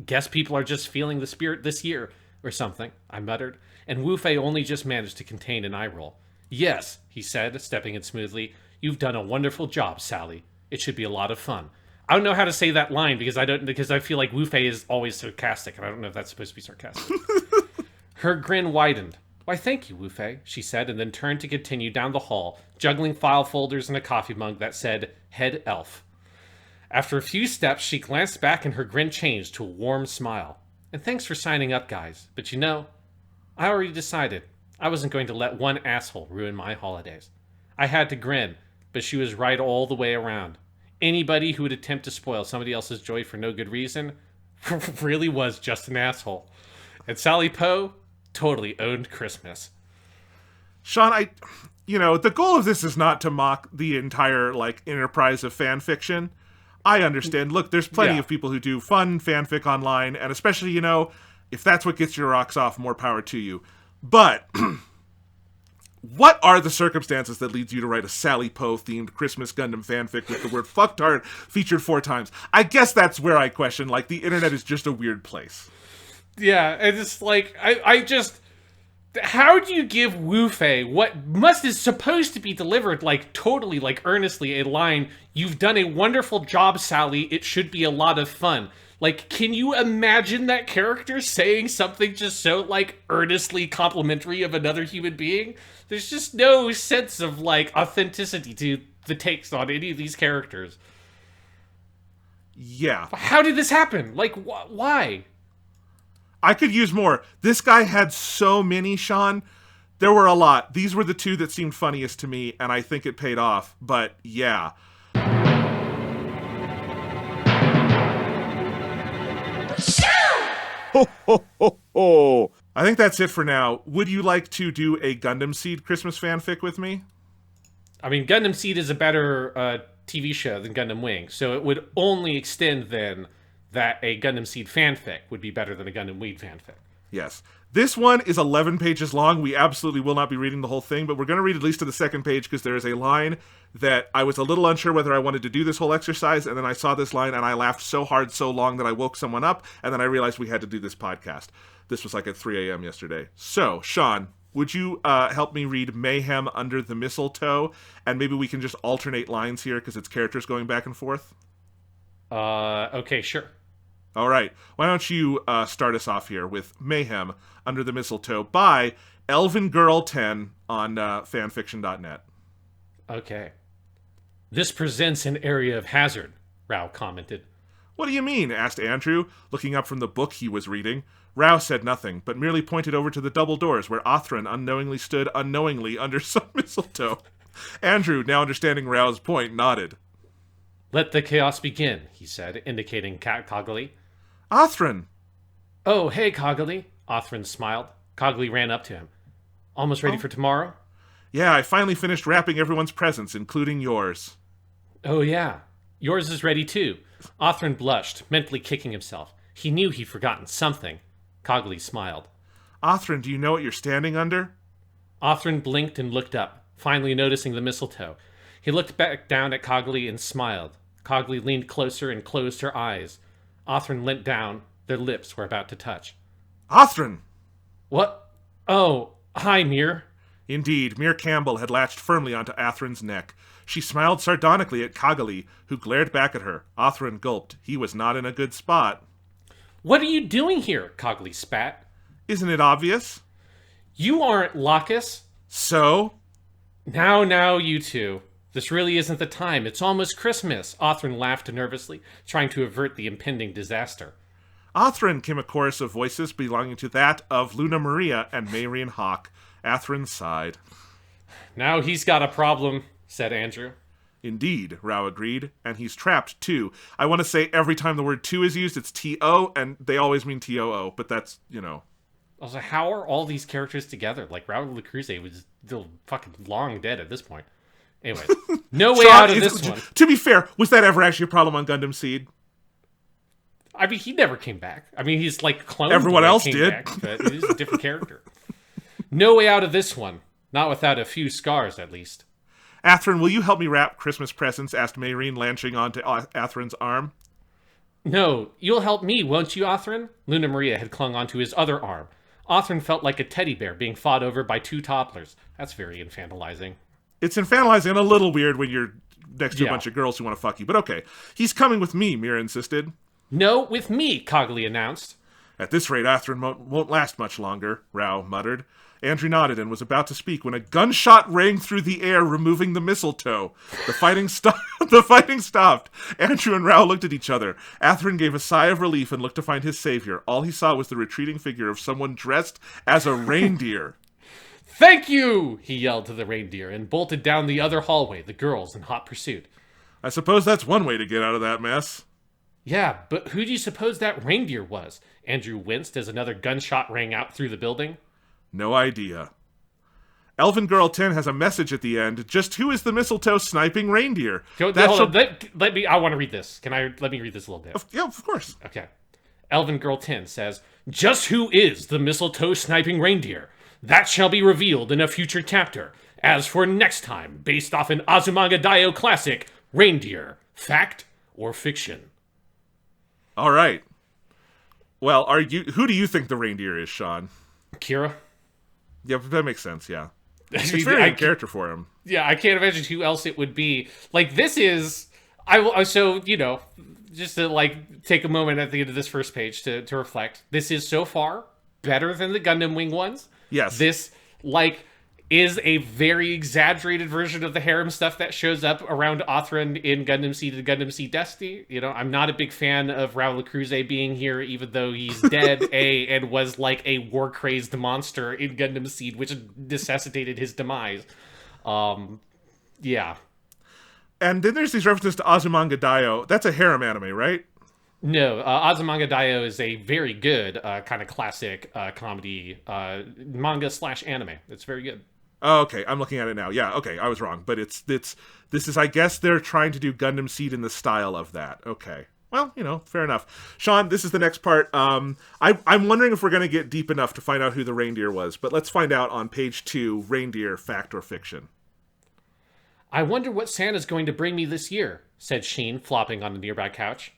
guess people are just feeling the spirit this year, or something, I muttered, and Wu-Fei only just managed to contain an eye roll. Yes, he said, stepping in smoothly. You've done a wonderful job, Sally. It should be a lot of fun. I don't know how to say that line because I feel like Wu-Fei is always sarcastic, and I don't know if that's supposed to be sarcastic. Her grin widened. Why, thank you, Wu-Fei, she said, and then turned to continue down the hall, juggling file folders and a coffee mug that said, Head Elf. After a few steps, she glanced back and her grin changed to a warm smile. And thanks for signing up, guys. But you know, I already decided I wasn't going to let one asshole ruin my holidays. I had to grin. But she was right all the way around. Anybody who would attempt to spoil somebody else's joy for no good reason really was just an asshole. And Sally Poe totally owned Christmas. Sean, the goal of this is not to mock the entire, like, enterprise of fan fiction. I understand. Look, there's plenty of people who do fun fanfic online, and especially, if that's what gets your rocks off, more power to you. But... What are the circumstances that leads you to write a Sally Poe themed Christmas Gundam fanfic with the word fucktard featured 4 times? I guess that's where I question, like, the internet is just a weird place. Yeah, and it's like, I just... How do you give Wu-Fei what is supposed to be delivered, like, totally, like, earnestly, a line, "You've done a wonderful job, Sally, it should be a lot of fun." Like, can you imagine that character saying something just so, like, earnestly complimentary of another human being? There's just no sense of, like, authenticity to the takes on any of these characters. Yeah. How did this happen? Like, why? I could use more. This guy had so many, Sean. There were a lot. These were the 2 that seemed funniest to me, and I think it paid off. But, yeah. Ho, ho, ho, ho. I think that's it for now. Would you like to do a Gundam Seed Christmas fanfic with me? I mean, Gundam Seed is a better TV show than Gundam Wing, so it would only extend, then, that a Gundam Seed fanfic would be better than a Gundam Wing fanfic. Yes. This one is 11 pages long. We absolutely will not be reading the whole thing, but we're going to read at least to the second page because there is a line that I was a little unsure whether I wanted to do this whole exercise, and then I saw this line and I laughed so hard so long that I woke someone up, and then I realized we had to do this podcast. This was like at 3 a.m. yesterday. So, Sean, would you help me read Mayhem Under the Mistletoe, and maybe we can just alternate lines here because it's characters going back and forth? Okay, sure. All right. Why don't you start us off here with Mayhem Under the Mistletoe by Elven Girl 10 on fanfiction.net. Okay. This presents an area of hazard, Rao commented. What do you mean? Asked Andrew, looking up from the book he was reading. Rao said nothing, but merely pointed over to the double doors where Othran unknowingly stood unknowingly under some mistletoe. Andrew, now understanding Rao's point, nodded. Let the chaos begin, he said, indicating Cogley. Othran! Oh, hey, Cogley. Othran smiled. Cogley ran up to him. Almost ready for tomorrow? Yeah, I finally finished wrapping everyone's presents, including yours. Oh, yeah. Yours is ready, too. Othran blushed, mentally kicking himself. He knew he'd forgotten something. Cogli smiled. Othrin, do you know what you're standing under? Othrin blinked and looked up, finally noticing the mistletoe. He looked back down at Cogli and smiled. Cogli leaned closer and closed her eyes. Othrin leant down. Their lips were about to touch. Othrin! What? Oh, hi, Mir. Indeed, Mir Campbell had latched firmly onto Athrin's neck. She smiled sardonically at Cogli, who glared back at her. Othrin gulped. He was not in a good spot. What are you doing here? Cogli spat. Isn't it obvious? You aren't Locus. So? Now, you two. This really isn't the time. It's almost Christmas. Othrin laughed nervously, trying to avert the impending disaster. Othrin, came a chorus of voices belonging to that of Luna Maria and Mayrian Hawk. Athrin sighed. Now he's got a problem, said Andrew. Indeed, Rao agreed, and he's trapped, too. I want to say every time the word two is used, it's T-O, and they always mean T-O-O, but that's, Also, how are all these characters together? Like, Raul Lecruze was still fucking long dead at this point. Anyway, no way out of this one. To be fair, was that ever actually a problem on Gundam SEED? I mean, he never came back. I mean, he's like cloned. Everyone else did. Back, but he's a different character. No way out of this one. Not without a few scars, at least. Athrin, will you help me wrap Christmas presents? Asked Mayreen, lanching onto Athrin's arm. No, you'll help me, won't you, Othrin? Luna Maria had clung onto his other arm. Othrin felt like a teddy bear being fought over by two toddlers. That's very infantilizing. It's infantilizing and a little weird when you're next to a bunch of girls who want to fuck you, but okay. He's coming with me, Mira insisted. No, with me, Cogli announced. At this rate, Athrin won't last much longer, Rao muttered. Andrew nodded and was about to speak when a gunshot rang through the air, removing the mistletoe. The fighting stopped. Andrew and Rao looked at each other. Athrin gave a sigh of relief and looked to find his savior. All he saw was the retreating figure of someone dressed as a reindeer. Thank you, he yelled to the reindeer and bolted down the other hallway, the girls in hot pursuit. I suppose that's one way to get out of that mess. Yeah, but who do you suppose that reindeer was? Andrew winced as another gunshot rang out through the building. No idea. Elven Girl 10 has a message at the end. Just who is the mistletoe sniping reindeer? Let me. I want to read this. Let me read this a little bit? Yeah, of course. Okay. Elven Girl 10 says, just who is the mistletoe sniping reindeer? That shall be revealed in a future chapter. As for next time, based off an Azumanga Daioh classic, Reindeer, fact or fiction? All right. Well, who do you think the reindeer is, Sean? Kira? Yeah, that makes sense, yeah. It's a very good character for him. Yeah, I can't imagine who else it would be. Like, this is... just to, take a moment at the end of this first page to reflect. This is, so far, better than the Gundam Wing ones. Yes. This, is a very exaggerated version of the harem stuff that shows up around Othrin in Gundam SEED and Gundam SEED Destiny. I'm not a big fan of Raul Lecruze being here, even though he's dead, and was a war-crazed monster in Gundam SEED, which necessitated his demise. Yeah. And then there's these references to Azumanga Daioh. That's a harem anime, right? No, Azumanga Daioh is a very good kind of classic comedy manga/anime. It's very good. Oh, okay, I'm looking at it now. Yeah, okay, I was wrong. But this is, I guess they're trying to do Gundam SEED in the style of that. Okay. Well, fair enough. Sean, this is the next part. I'm wondering if we're going to get deep enough to find out who the reindeer was. But let's find out on page 2, Reindeer, fact or fiction. I wonder what Santa's going to bring me this year, said Sheen, flopping on a nearby couch.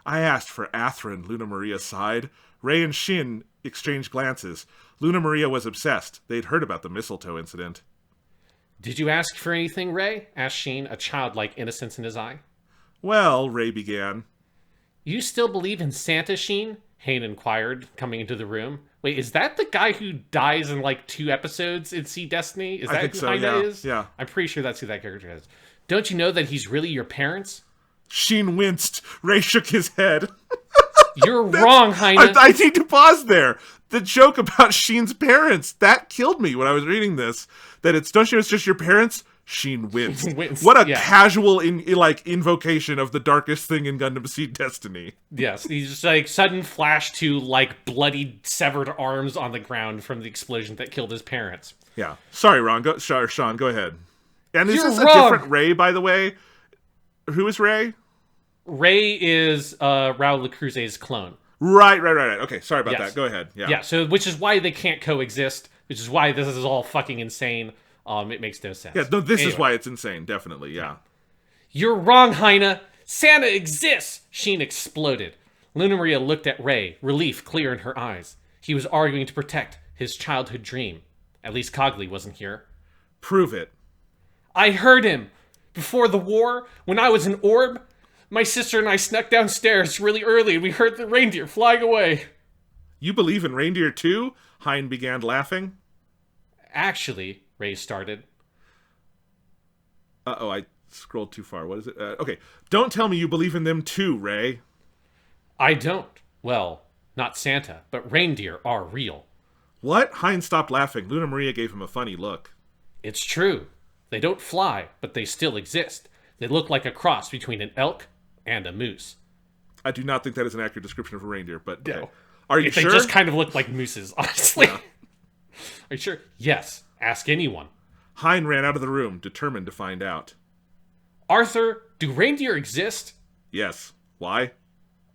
I asked for Athrin, Luna Maria sighed. Ray and Shin exchanged glances. Luna Maria was obsessed. They'd heard about the mistletoe incident. Did you ask for anything, Ray? Asked Sheen, a childlike innocence in his eye. Well, Ray began. You still believe in Santa, Sheen? Hayne inquired, coming into the room. Wait, is that the guy who dies in 2 episodes in Sea Destiny? Is that who Haina is? Yeah. I'm pretty sure that's who that character is. Don't you know that he's really your parents? Sheen winced. Ray shook his head. You're wrong, Haina. I need to pause there. The joke about Sheen's parents, that killed me when I was reading this. That don't you know it's just your parents? Sheen winced. What a casual invocation of the darkest thing in Gundam SEED Destiny. Yes, he's just sudden flash to bloodied severed arms on the ground from the explosion that killed his parents. Yeah. Sorry, Sean, go ahead. And is this wrong. A different Ray, by the way? Who is Ray? Ray is Raul Lecruze's clone. Right. Okay, sorry about Yes. that. Go ahead. Yeah. Yeah, so which is why they can't coexist, which is why this is all fucking insane. It makes no sense. Yeah, no, this is Anyway. why it's insane, definitely, yeah. You're wrong, Heine! Santa exists! Sheen exploded. Luna Maria looked at Ray, relief clear in her eyes. He was arguing to protect his childhood dream. At least Cogley wasn't here. Prove it. I heard him! Before the war, when I was an orb, my sister and I snuck downstairs really early and we heard the reindeer flying away. You believe in reindeer too? Hein began laughing. Actually, Ray started. Uh-oh, I scrolled too far. What is it? Okay. Don't tell me you believe in them too, Ray. I don't. Well, not Santa, but reindeer are real. What? Hein stopped laughing. Luna Maria gave him a funny look. It's true. They don't fly, but they still exist. They look like a cross between an elk and a moose. I do not think that is an accurate description of a reindeer, but okay. No. Are you They sure? just kind of look like mooses, honestly. Yeah. Are you sure? Yes. Ask anyone. Hein ran out of the room, determined to find out. Arthur, do reindeer exist? Yes. Why?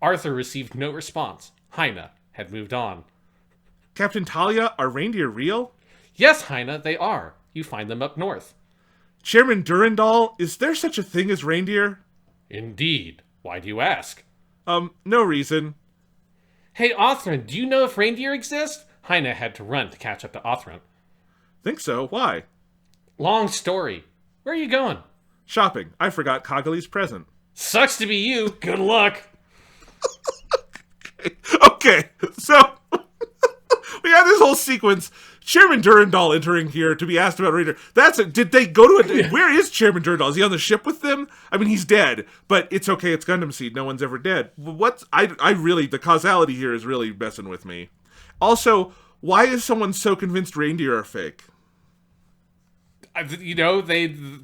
Arthur received no response. Heine had moved on. Captain Talia, are reindeer real? Yes, Heine, they are. You find them up north. Chairman Durandal, is there such a thing as reindeer? Indeed. Why do you ask? No reason. Hey, Othran, do you know if reindeer exist? Heine had to run to catch up to Othran. Think so. Why? Long story. Where are you going? Shopping. I forgot Cogley's present. Sucks to be you. Good luck. Okay, so we have this whole sequence. Chairman Durandal entering here to be asked about Raider. Did they go to a... Where is Chairman Durandal? Is he on the ship with them? I mean, he's dead, but it's okay. It's Gundam SEED. No one's ever dead. I really... The causality here is really messing with me. Also, why is someone so convinced reindeer are fake? You know,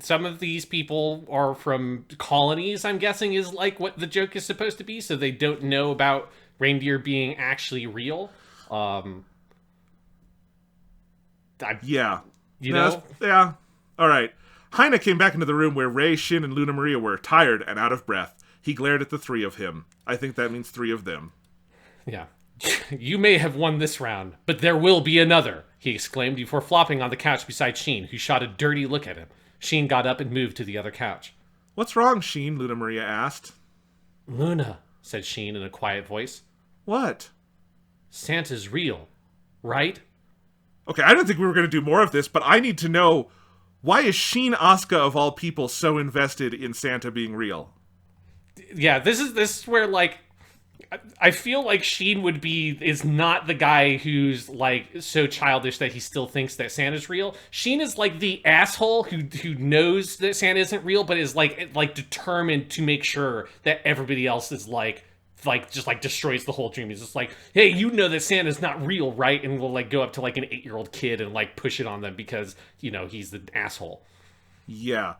some of these people are from colonies, I'm guessing, is like what the joke is supposed to be, so they don't know about reindeer being actually real. Yeah. You know? Yeah. All right. Heine came back into the room where Ray, Shin, and Luna Maria were, tired and out of breath. He glared at the three of him. I think that means three of them. Yeah. You may have won this round, but there will be another, he exclaimed before flopping on the couch beside Sheen, who shot a dirty look at him. Sheen got up and moved to the other couch. What's wrong, Sheen? Luna Maria asked. Luna, said Sheen in a quiet voice. What? Santa's real, right? Okay, I don't think we were going to do more of this, but I need to know, why is Sheen Asuka, of all people, so invested in Santa being real? Yeah, this is where, like, I feel like Sheen is not the guy who's, like, so childish that he still thinks that Santa's real. Sheen is, like, the asshole who knows that Santa isn't real, but is, like determined to make sure that everybody else is, just destroys the whole dream. He's just like, hey, you know that Santa's not real, right? And will, like, go up to, like, an 8-year-old kid and, like, push it on them because, you know, he's the asshole. Yeah.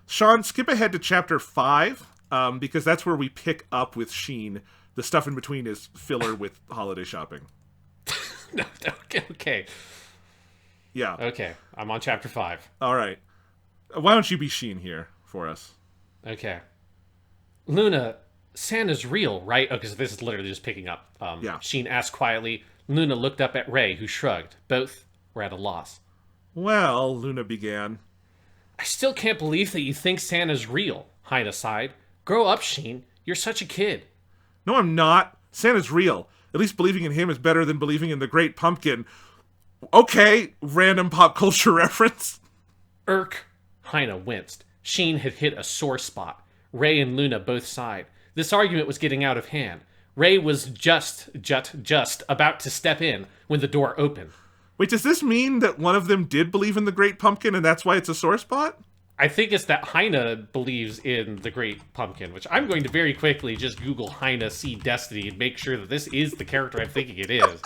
Sean, skip ahead to chapter 5, because that's where we pick up with Sheen. The stuff in between is filler with holiday shopping. No, okay. Yeah. Okay, I'm on chapter 5. All right. Why don't you be Sheen here for us? Okay. Luna, Santa's real, right? Okay, so this is literally just picking up. Yeah. Sheen asked quietly. Luna looked up at Ray, who shrugged. Both were at a loss. Well, Luna began. I still can't believe that you think Santa's real, Heine sighed. Grow up, Sheen. You're such a kid. No, I'm not. Santa's real. At least believing in him is better than believing in the Great Pumpkin. Okay, random pop culture reference. Irk. Heine winced. Sheen had hit a sore spot. Ray and Luna both sighed. This argument was getting out of hand. Ray was just about to step in when the door opened. Wait, does this mean that one of them did believe in the Great Pumpkin and that's why it's a sore spot? I think it's that Heine believes in the Great Pumpkin, which I'm going to very quickly just Google Heine SEED Destiny and make sure that this is the character I'm thinking it is.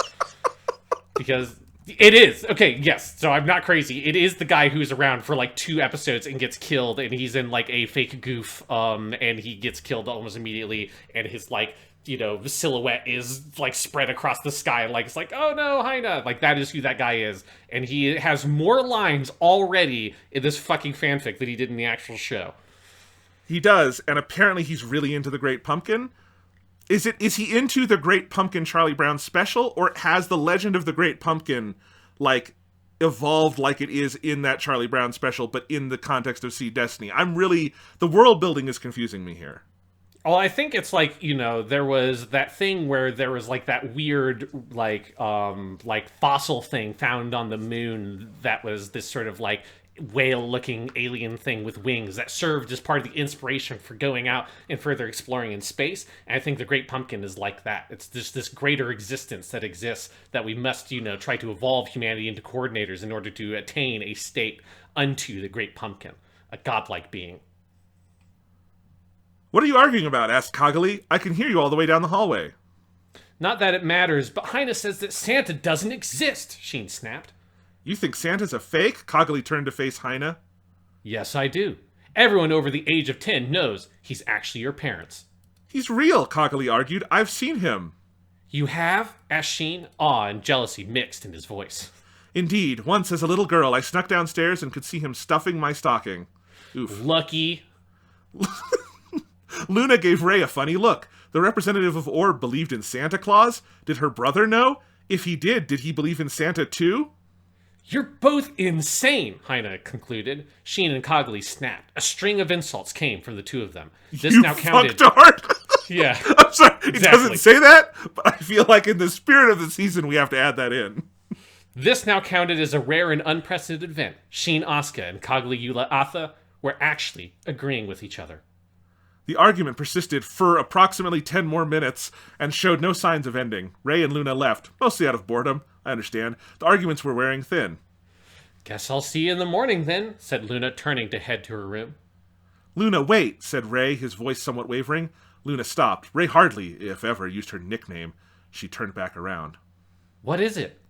Because it is. Okay, yes. So I'm not crazy. It is the guy who's around for like 2 episodes and gets killed, and he's in like a fake goof, and he gets killed almost immediately, and his like, you know, silhouette is like spread across the sky, like it's like, oh no, Heine, like that is who that guy is, and he has more lines already in this fucking fanfic than he did in the actual show. He does, and apparently he's really into the Great Pumpkin. Is he into the Great Pumpkin Charlie Brown special, or has the legend of the Great Pumpkin, like, evolved like it is in that Charlie Brown special, but in the context of Seed Destiny? The world building is confusing me here. Well, I think it's like, there was that thing where there was like that weird, like fossil thing found on the moon that was this sort of like whale-looking alien thing with wings that served as part of the inspiration for going out and further exploring in space. And I think the Great Pumpkin is like that. It's just this greater existence that exists that we must, try to evolve humanity into coordinators in order to attain a state unto the Great Pumpkin, a godlike being. What are you arguing about? Asked Kagali. I can hear you all the way down the hallway. Not that it matters, but Heine says that Santa doesn't exist, Sheen snapped. You think Santa's a fake? Kagali turned to face Heine. Yes, I do. Everyone over the age of 10 knows he's actually your parents. He's real, Kagali argued. I've seen him. You have? Asked Sheen, awe and jealousy mixed in his voice. Indeed. Once as a little girl, I snuck downstairs and could see him stuffing my stocking. Oof. Lucky. Luna gave Ray a funny look. The representative of Orb believed in Santa Claus? Did her brother know? If he did he believe in Santa too? You're both insane, Heine concluded. Sheen and Kagli snapped. A string of insults came from the two of them. This you now counted. Fucktard! Yeah. I'm sorry, it exactly. doesn't say that, but I feel like in the spirit of the season we have to add that in. This now counted as a rare and unprecedented event. Sheen Asuka and Kagli Yula Atha were actually agreeing with each other. The argument persisted for approximately 10 more minutes and showed no signs of ending. Ray and Luna left, mostly out of boredom. I understand. The arguments were wearing thin. Guess I'll see you in the morning then, said Luna, turning to head to her room. Luna, wait, said Ray, his voice somewhat wavering. Luna stopped. Ray hardly, if ever, used her nickname. She turned back around. What is it?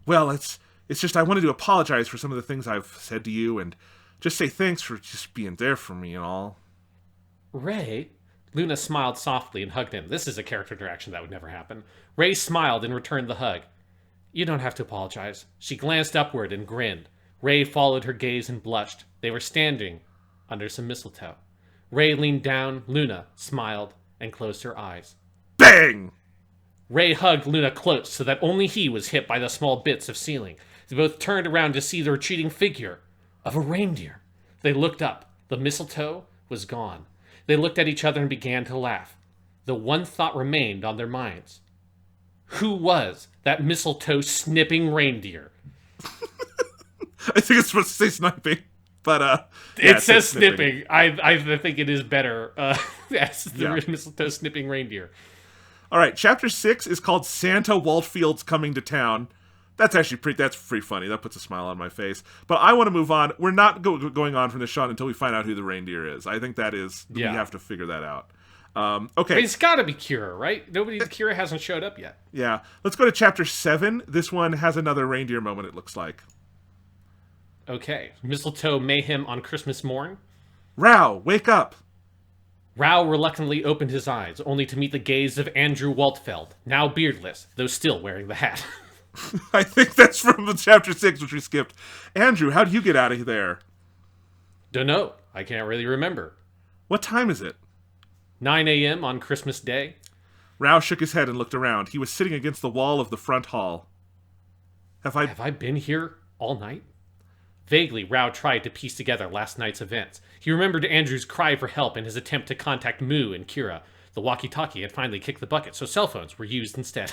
Well, it's just I wanted to apologize for some of the things I've said to you and just say thanks for just being there for me and all. Ray? Luna smiled softly and hugged him. This is a character interaction that would never happen. Ray smiled and returned the hug. You don't have to apologize. She glanced upward and grinned. Ray followed her gaze and blushed. They were standing under some mistletoe. Ray leaned down, Luna smiled, and closed her eyes. Bang! Ray hugged Luna close so that only he was hit by the small bits of ceiling. They both turned around to see the retreating figure of a reindeer. They looked up. The mistletoe was gone. They looked at each other and began to laugh. The one thought remained on their minds. Who was that mistletoe snipping reindeer? I think it's supposed to say sniping, but it says snipping. I think it is better as the mistletoe snipping reindeer. All right, chapter 6 is called Santa Waltfield's Coming to Town. That's actually that's pretty funny. That puts a smile on my face. But I want to move on. We're not going on from this shot until we find out who the reindeer is. I think we have to figure that out. Okay. I mean, it's got to be Kira, right? Kira hasn't showed up yet. Yeah. Let's go to chapter 7. This one has another reindeer moment, it looks like. Okay. Mistletoe mayhem on Christmas morn. Rao, wake up! Rao reluctantly opened his eyes, only to meet the gaze of Andrew Waltfeld, now beardless, though still wearing the hat. I think that's from chapter 6, which we skipped. Andrew, how'd you get out of there? Dunno. I can't really remember. What time is it? 9 a.m. on Christmas Day. Rao shook his head and looked around. He was sitting against the wall of the front hall. Have I been here all night? Vaguely, Rao tried to piece together last night's events. He remembered Andrew's cry for help and his attempt to contact Moo and Kira. The walkie-talkie had finally kicked the bucket, so cell phones were used instead.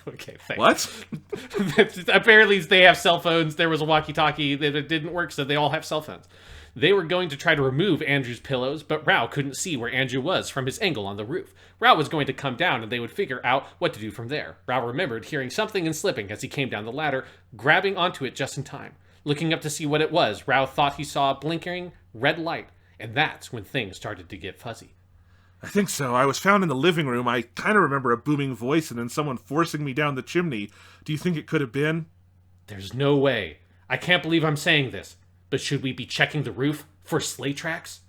Okay, thanks. What? Apparently they have cell phones. There was a walkie-talkie that it didn't work, so they all have cell phones. They were going to try to remove Andrew's pillows, but Rao couldn't see where Andrew was from his angle on the roof. Rao was going to come down, and they would figure out what to do from there. Rao remembered hearing something and slipping as he came down the ladder, grabbing onto it just in time. Looking up to see what it was, Rao thought he saw a blinking red light, and that's when things started to get fuzzy. I think so. I was found in the living room. I kind of remember a booming voice and then someone forcing me down the chimney. Do you think it could have been? There's no way. I can't believe I'm saying this, but should we be checking the roof for sleigh tracks?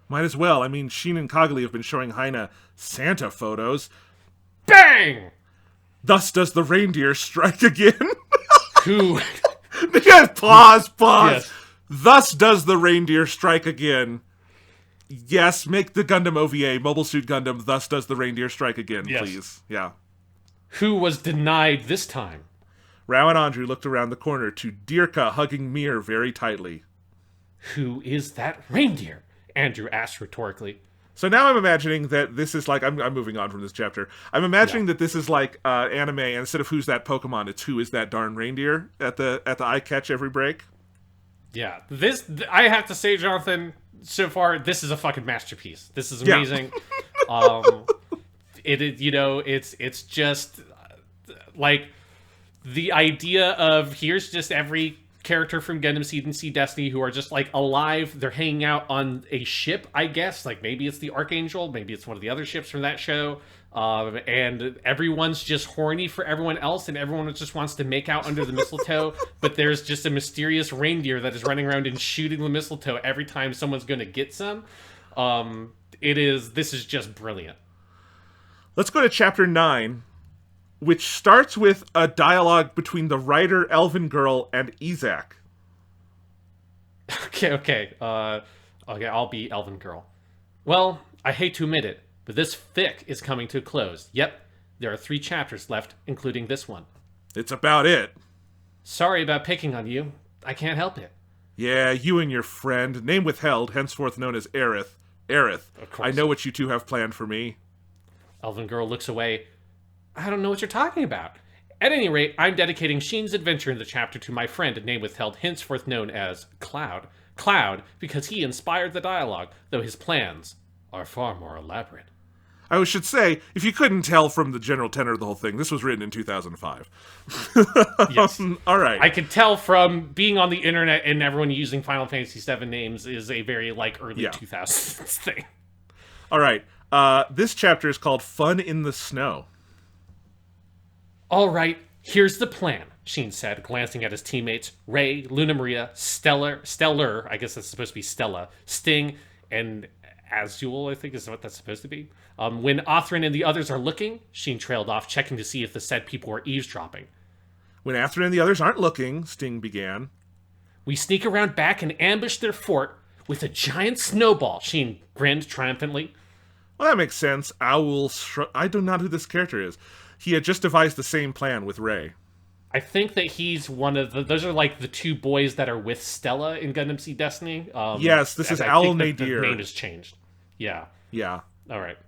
Might as well. I mean, Sheen and Kagli have been showing Heine Santa photos. Bang! Thus does the reindeer strike again. Who? Yes, pause. Yes. Thus does the reindeer strike again. Yes, make the Gundam OVA, Mobile Suit Gundam, thus does the Reindeer strike again, Yes. please. Yeah. Who was denied this time? Rao and Andrew looked around the corner to Dirka hugging Mir very tightly. Who is that reindeer? Andrew asked rhetorically. So now I'm imagining that this is like, I'm moving on from this chapter. I'm imagining that this is like anime, and instead of who's that Pokemon, it's who is that darn reindeer at the eye catch every break. Yeah, I have to say, Jonathan, so far, this is a fucking masterpiece. This is amazing. It's just like the idea of here's just every character from Gundam Seed and Seed Destiny who are just like alive. They're hanging out on a ship, I guess. Like maybe it's the Archangel, maybe it's one of the other ships from that show. And everyone's just horny for everyone else, and everyone just wants to make out under the mistletoe. But there's just a mysterious reindeer that is running around and shooting the mistletoe every time someone's going to get some. This is just brilliant. Let's go to chapter 9, which starts with a dialogue between the writer Elven Girl and Isaac. Okay, I'll be Elven Girl. Well, I hate to admit it, but this fic is coming to a close. Yep, there are 3 chapters left, including this one. It's about it. Sorry about picking on you. I can't help it. Yeah, you and your friend, name withheld, henceforth known as Aerith. Aerith, Of course. I know what you two have planned for me. Elven Girl looks away. I don't know what you're talking about. At any rate, I'm dedicating Sheen's adventure in the chapter to my friend, name withheld, henceforth known as Cloud. Cloud, because he inspired the dialogue, though his plans are far more elaborate. I should say, if you couldn't tell from the general tenor of the whole thing, this was written in 2005. Yes. All right. I could tell from being on the internet and everyone using Final Fantasy VII names is a very, early 2000s thing. All right. This chapter is called Fun in the Snow. All right, here's the plan, Sheen said, glancing at his teammates, Ray, Luna Maria, Stellar, I guess that's supposed to be Stella, Sting, and Azul, I think is what that's supposed to be. When Othrin and the others are looking, Sheen trailed off, checking to see if the said people were eavesdropping. When Othrin and the others aren't looking, Sting began. We sneak around back and ambush their fort with a giant snowball, Sheen grinned triumphantly. Well, that makes sense. Owl, I do not know who this character is. He had just devised the same plan with Ray. I think that he's one of those are like the 2 boys that are with Stella in Gundam Seed Destiny. Yes, this is Owl Nadir. The name has changed. Yeah. Yeah. All right.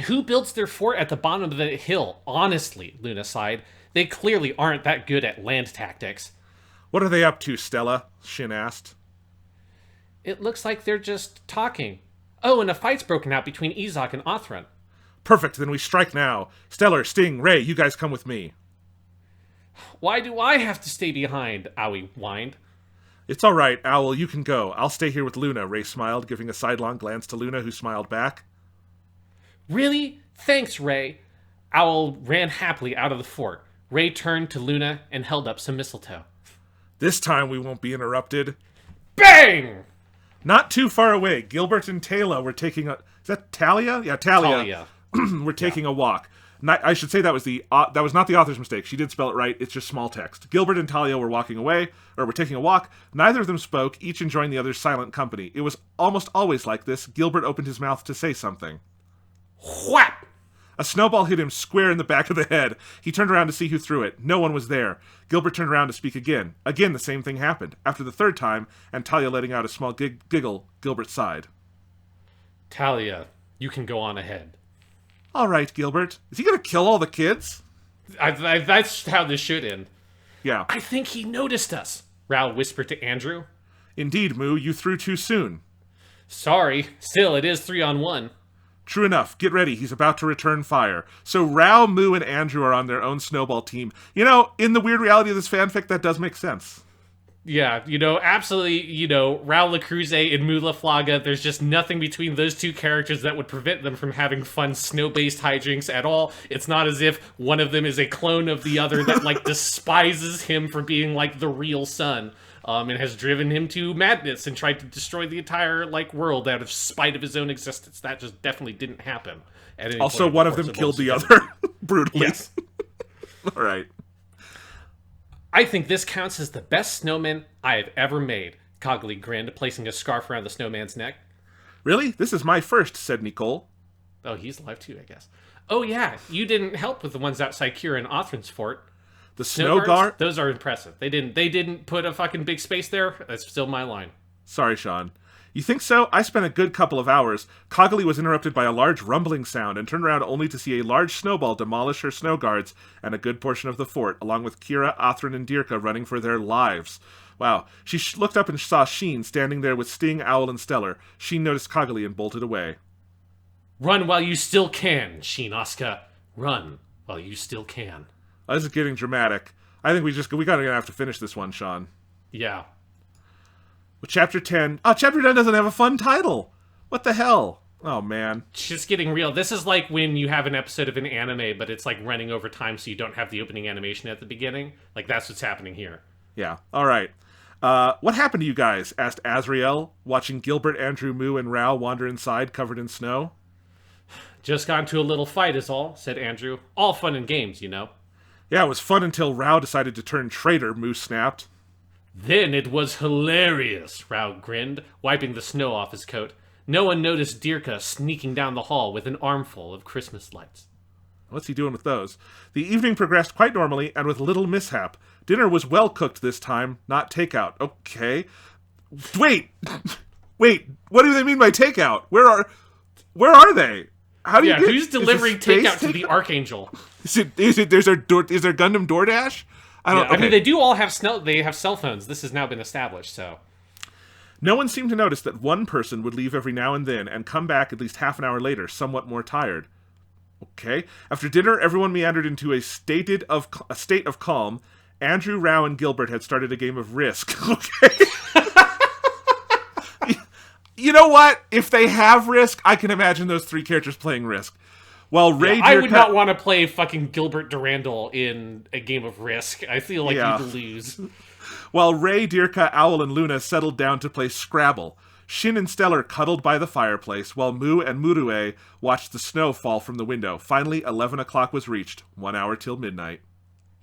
Who builds their fort at the bottom of the hill? Honestly, Luna sighed. They clearly aren't that good at land tactics. What are they up to, Stella? Shin asked. It looks like they're just talking. Oh, and a fight's broken out between Izak and Othran. Perfect, then we strike now. Stellar, Sting, Ray, you guys come with me. Why do I have to stay behind? Owie whined. It's all right, Owl, you can go. I'll stay here with Luna, Ray smiled, giving a sidelong glance to Luna, who smiled back. Really? Thanks, Ray. Owl ran happily out of the fort. Ray turned to Luna and held up some mistletoe. This time we won't be interrupted. Bang! Not too far away, Gilbert and Talia were taking a... Is that Talia? Yeah, Talia. We're taking a walk. I should say that was that was not the author's mistake. She did spell it right. It's just small text. Gilbert and Talia were walking away, or were taking a walk. Neither of them spoke, each enjoying the other's silent company. It was almost always like this. Gilbert opened his mouth to say something. Whap! A snowball hit him square in the back of the head. He turned around to see who threw it. No one was there. Gilbert turned around to speak again. Again, the same thing happened. After the 3rd time, and Talia letting out a small giggle, Gilbert sighed. Talia, you can go on ahead. All right, Gilbert. Is he going to kill all the kids? That's how this should end. Yeah. I think he noticed us, Rao whispered to Andrew. Indeed, Moo, you threw too soon. Sorry. Still, it is 3-on-1. True enough. Get ready. He's about to return fire. So Rao, Moo, and Andrew are on their own snowball team. You know, in the weird reality of this fanfic, that does make sense. Yeah, absolutely, Raul LaCruz and Mula Flaga, there's just nothing between those 2 characters that would prevent them from having fun snow-based hijinks at all. It's not as if one of them is a clone of the other that, despises him for being, the real son, and has driven him to madness and tried to destroy the entire, world out of spite of his own existence. That just definitely didn't happen. Also, one of them killed the other brutally. Yes. All right. I think this counts as the best snowman I have ever made, Cogley grinned, placing a scarf around the snowman's neck. Really? This is my first, said Nicole. Oh, he's alive too, I guess. Oh yeah, you didn't help with the ones outside Kira and Othrin's fort. The snow guard? Those are impressive. They didn't put a fucking big space there. That's still my line. Sorry, Sean. You think so? I spent a good couple of hours. Coggley was interrupted by a large rumbling sound and turned around only to see a large snowball demolish her snow guards and a good portion of the fort, along with Kira, Othrin, and Dirka running for their lives. Wow. She looked up and saw Sheen standing there with Sting, Owl, and Stellar. Sheen noticed Coggley and bolted away. Run while you still can, Sheen Asuka. Run while you still can. This is getting dramatic. I think we gotta have to finish this one, Sean. Yeah. With Chapter 10... Oh, Chapter 10 doesn't have a fun title! What the hell? Oh, man. Just getting real. This is like when you have an episode of an anime, but it's like running over time so you don't have the opening animation at the beginning. Like, that's what's happening here. Yeah. Alright. What happened to you guys? Asked Azrael, watching Gilbert, Andrew, Moo, and Rao wander inside, covered in snow. Just got into a little fight is all, said Andrew. All fun and games, you know. Yeah, it was fun until Rao decided to turn traitor, Moo snapped. Then it was hilarious, Rao grinned, wiping the snow off his coat. No one noticed Dirka sneaking down the hall with an armful of Christmas lights. What's he doing with those? The evening progressed quite normally and with little mishap. Dinner was well cooked this time, not takeout. Okay. Wait! Wait, what do they mean by takeout? Where are they? How do you get... Who's delivering takeout to the Archangel? Is there Gundam DoorDash? I mean, they do all have cell phones. This has now been established, so... No one seemed to notice that one person would leave every now and then and come back at least half an hour later, somewhat more tired. Okay. After dinner, everyone meandered into a state of calm. Andrew, Rao, and Gilbert had started a game of Risk. Okay. You know what? If they have Risk, I can imagine those three characters playing Risk. While Ray, I would not want to play fucking Gilbert Durandal in a game of Risk. I feel like you'd lose. While Ray, Dirka, Owl, and Luna settled down to play Scrabble, Shin and Stellar cuddled by the fireplace, while Moo and Murue watched the snow fall from the window. Finally, 11 o'clock was reached. 1 hour till midnight.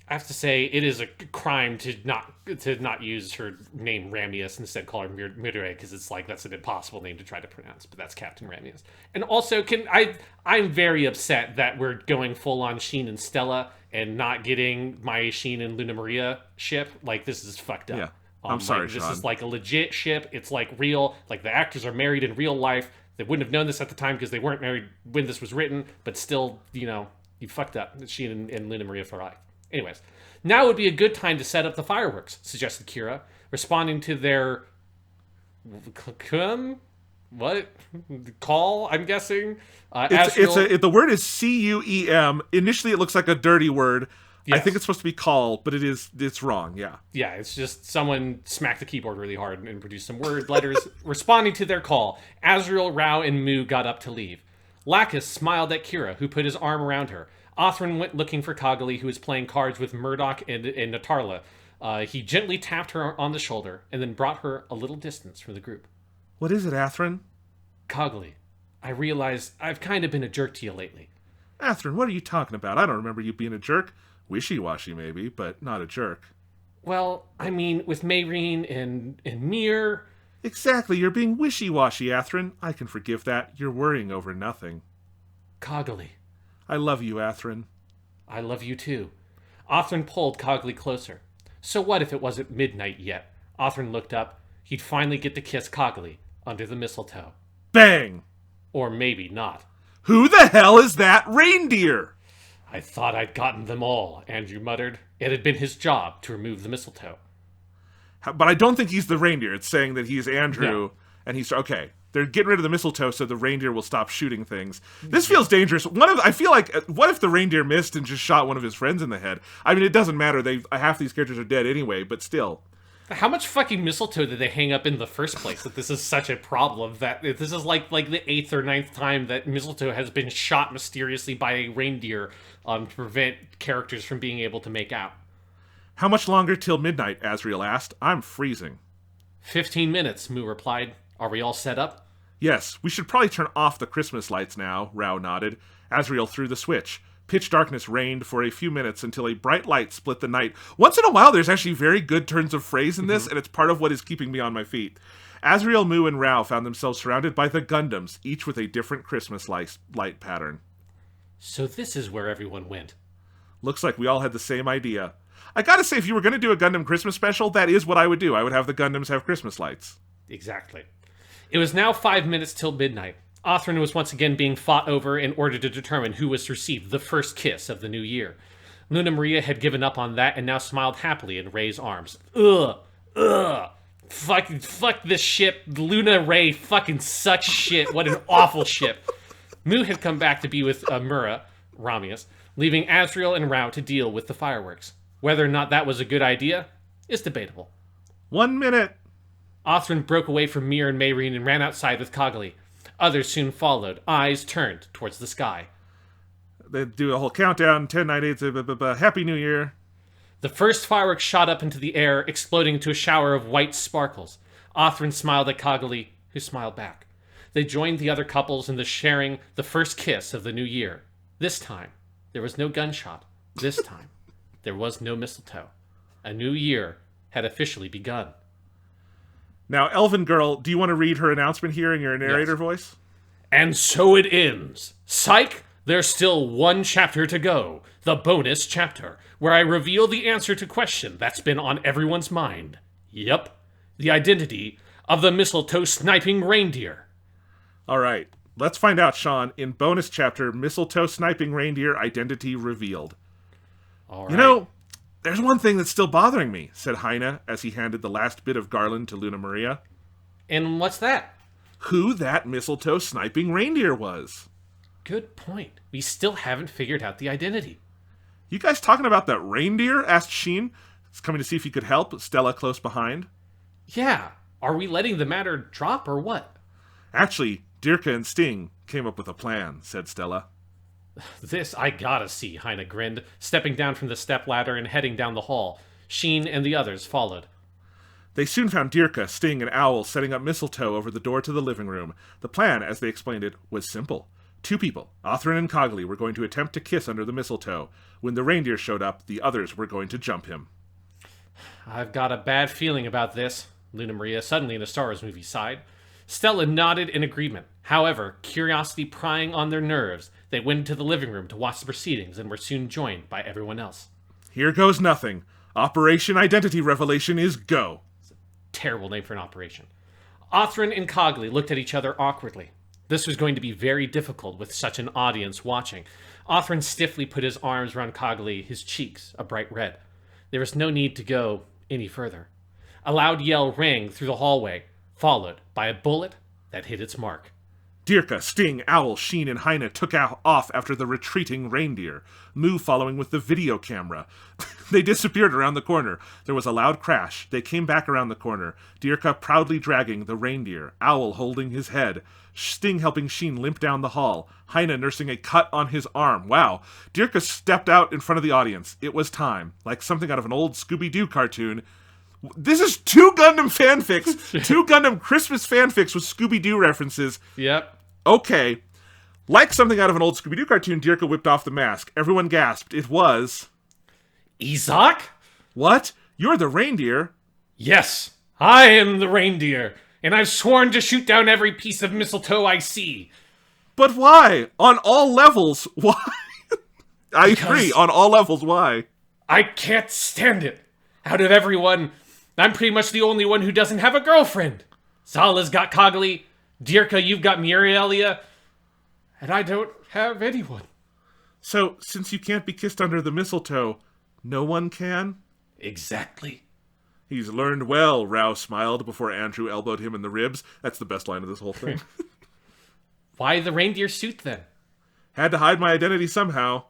I have to say, it is a crime to not use her name Ramius, instead call her Murue, because it's like that's an impossible name to try to pronounce, but that's Captain Ramius. And also, I'm very upset that we're going full on Sheen and Stella and not getting my Sheen and Luna Maria ship. Like, this is fucked up. Yeah. I'm sorry, This Sean. is like a legit ship. It's like real. Like, the actors are married in real life. They wouldn't have known this at the time because they weren't married when this was written, but still, you fucked up. Sheen and Luna Maria for life. Anyways, now would be a good time to set up the fireworks, suggested Kira, responding to their call, I'm guessing. The word is C-U-E-M. Initially, it looks like a dirty word. Yes. I think it's supposed to be call, but it's wrong, yeah. Yeah, it's just someone smacked the keyboard really hard and produced some word letters. Responding to their call, Azrael, Rao, and Moo got up to leave. Lacus smiled at Kira, who put his arm around her. Othrin went looking for Coggley, who was playing cards with Murdoch and Natarla. He gently tapped her on the shoulder and then brought her a little distance from the group. What is it, Athrin? Coggley, I realize I've kind of been a jerk to you lately. Athrin, what are you talking about? I don't remember you being a jerk. Wishy-washy, maybe, but not a jerk. Well, I mean, with Mayreen and Mir... Exactly, you're being wishy-washy, Athrin. I can forgive that. You're worrying over nothing. Coggley. I love you, Athrin. I love you too. Othrin pulled Coggley closer. So what if it wasn't midnight yet? Othrin looked up. He'd finally get to kiss Coggley under the mistletoe. Bang! Or maybe not. Who the hell is that reindeer? I thought I'd gotten them all, Andrew muttered. It had been his job to remove the mistletoe. But I don't think he's the reindeer. It's saying that he's Andrew, and he's... Okay, they're getting rid of the mistletoe so the reindeer will stop shooting things. This feels dangerous. I feel like, what if the reindeer missed and just shot one of his friends in the head? I mean, it doesn't matter. Half these characters are dead anyway, but still. How much fucking mistletoe did they hang up in the first place that this is such a problem? That this is like the 8th or 9th time that mistletoe has been shot mysteriously by a reindeer to prevent characters from being able to make out. How much longer till midnight, Azrael asked. I'm freezing. 15 minutes, Moo replied. Are we all set up? Yes, we should probably turn off the Christmas lights now, Rao nodded. Azrael threw the switch. Pitch darkness reigned for a few minutes until a bright light split the night. Once in a while, there's actually very good turns of phrase in this, and it's part of what is keeping me on my feet. Azrael, Mu, and Rao found themselves surrounded by the Gundams, each with a different Christmas light pattern. So this is where everyone went. Looks like we all had the same idea. I gotta say, if you were gonna do a Gundam Christmas special, that is what I would do. I would have the Gundams have Christmas lights. Exactly. It was now 5 minutes till midnight. Othran was once again being fought over in order to determine who was to receive the first kiss of the new year. Luna Maria had given up on that and now smiled happily in Ray's arms. Ugh. Fuck this ship. Luna Ray fucking sucks shit. What an awful ship. Mu had come back to be with Mura, Ramius, leaving Azrael and Rao to deal with the fireworks. Whether or not that was a good idea is debatable. 1 minute. Othran broke away from Mir and Mayreen and ran outside with Kagli. Others soon followed, eyes turned towards the sky. They do a whole countdown, 10, 9, 8, Happy New Year. The first fireworks shot up into the air, exploding into a shower of white sparkles. Othran smiled at Kagli, who smiled back. They joined the other couples in the sharing the first kiss of the new year. This time, there was no gunshot. This time, there was no mistletoe. A new year had officially begun. Now, Elven Girl, do you want to read her announcement here in your narrator voice? And so it ends. Psych! There's still one chapter to go. The bonus chapter, where I reveal the answer to question that's been on everyone's mind. Yep. The identity of the Mistletoe sniping reindeer. All right. Let's find out, Sean. In bonus chapter, Mistletoe sniping reindeer identity revealed. All right. You know, there's one thing that's still bothering me, said Heine as he handed the last bit of garland to Luna Maria. And what's that? Who that Mistletoe sniping reindeer was. Good point. We still haven't figured out the identity. You guys talking about that reindeer? Asked Sheen. He's coming to see if he could help, Stella close behind. Yeah. Are we letting the matter drop or what? Actually, Dirka and Sting came up with a plan, said Stella. This I gotta see, Heine grinned, stepping down from the stepladder and heading down the hall. Sheen and the others followed. They soon found Dirka, Sting, and Owl setting up mistletoe over the door to the living room. The plan, as they explained it, was simple. Two people, Othran and Kagli, were going to attempt to kiss under the mistletoe. When the reindeer showed up, the others were going to jump him. I've got a bad feeling about this, Luna Maria, suddenly in a Star Wars movie, sighed. Stella nodded in agreement. However, curiosity prying on their nerves, they went into the living room to watch the proceedings and were soon joined by everyone else. Here goes nothing. Operation Identity Revelation is go. It's a terrible name for an operation. Othran and Kagli looked at each other awkwardly. This was going to be very difficult with such an audience watching. Othran stiffly put his arms around Kagli, his cheeks a bright red. There was no need to go any further. A loud yell rang through the hallway, followed by a bullet that hit its mark. Dirka, Sting, Owl, Sheen, and Heine took off after the retreating reindeer, Mu following with the video camera. They disappeared around the corner. There was a loud crash. They came back around the corner, Dirka proudly dragging the reindeer, Owl holding his head, Sting helping Sheen limp down the hall, Heine nursing a cut on his arm. Wow. Dirka stepped out in front of the audience. It was time, like something out of an old Scooby-Doo cartoon. This is two Gundam fanfics, two Gundam Christmas fanfics with Scooby-Doo references. Yep. Okay. Like something out of an old Scooby-Doo cartoon, Dirka whipped off the mask. Everyone gasped. It was... Izak? What? You're the reindeer? Yes, I am the reindeer, and I've sworn to shoot down every piece of mistletoe I see. But why? On all levels, why? I agree, on all levels, why? I can't stand it. Out of everyone, I'm pretty much the only one who doesn't have a girlfriend. Zala's got Kagli, Dirka, you've got Muriel, and I don't have anyone. So, since you can't be kissed under the mistletoe, no one can? Exactly. He's learned well, Rao smiled before Andrew elbowed him in the ribs. That's the best line of this whole thing. Why the reindeer suit, then? Had to hide my identity somehow.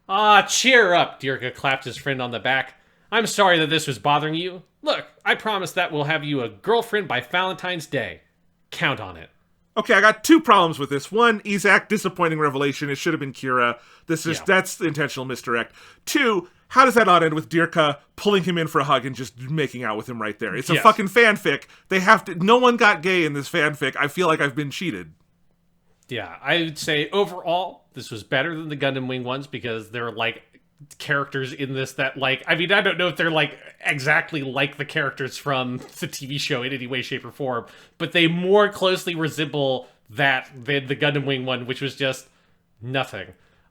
Ah, cheer up, Dirka clapped his friend on the back. I'm sorry that this was bothering you. Look, I promise that we'll have you a girlfriend by Valentine's Day. Count on it. Okay, I got two problems with this. One, Izak, disappointing revelation. It should have been Kira. That's the intentional misdirect. Two, how does that not end with Dirka pulling him in for a hug and just making out with him right there? It's a fucking fanfic. They have to. No one got gay in this fanfic. I feel like I've been cheated. Yeah, I would say overall, this was better than the Gundam Wing ones because there are like characters in this that like I mean I don't know if they're like exactly like the characters from the TV show in any way, shape, or form, but they more closely resemble that than the Gundam Wing one, which was just nothing.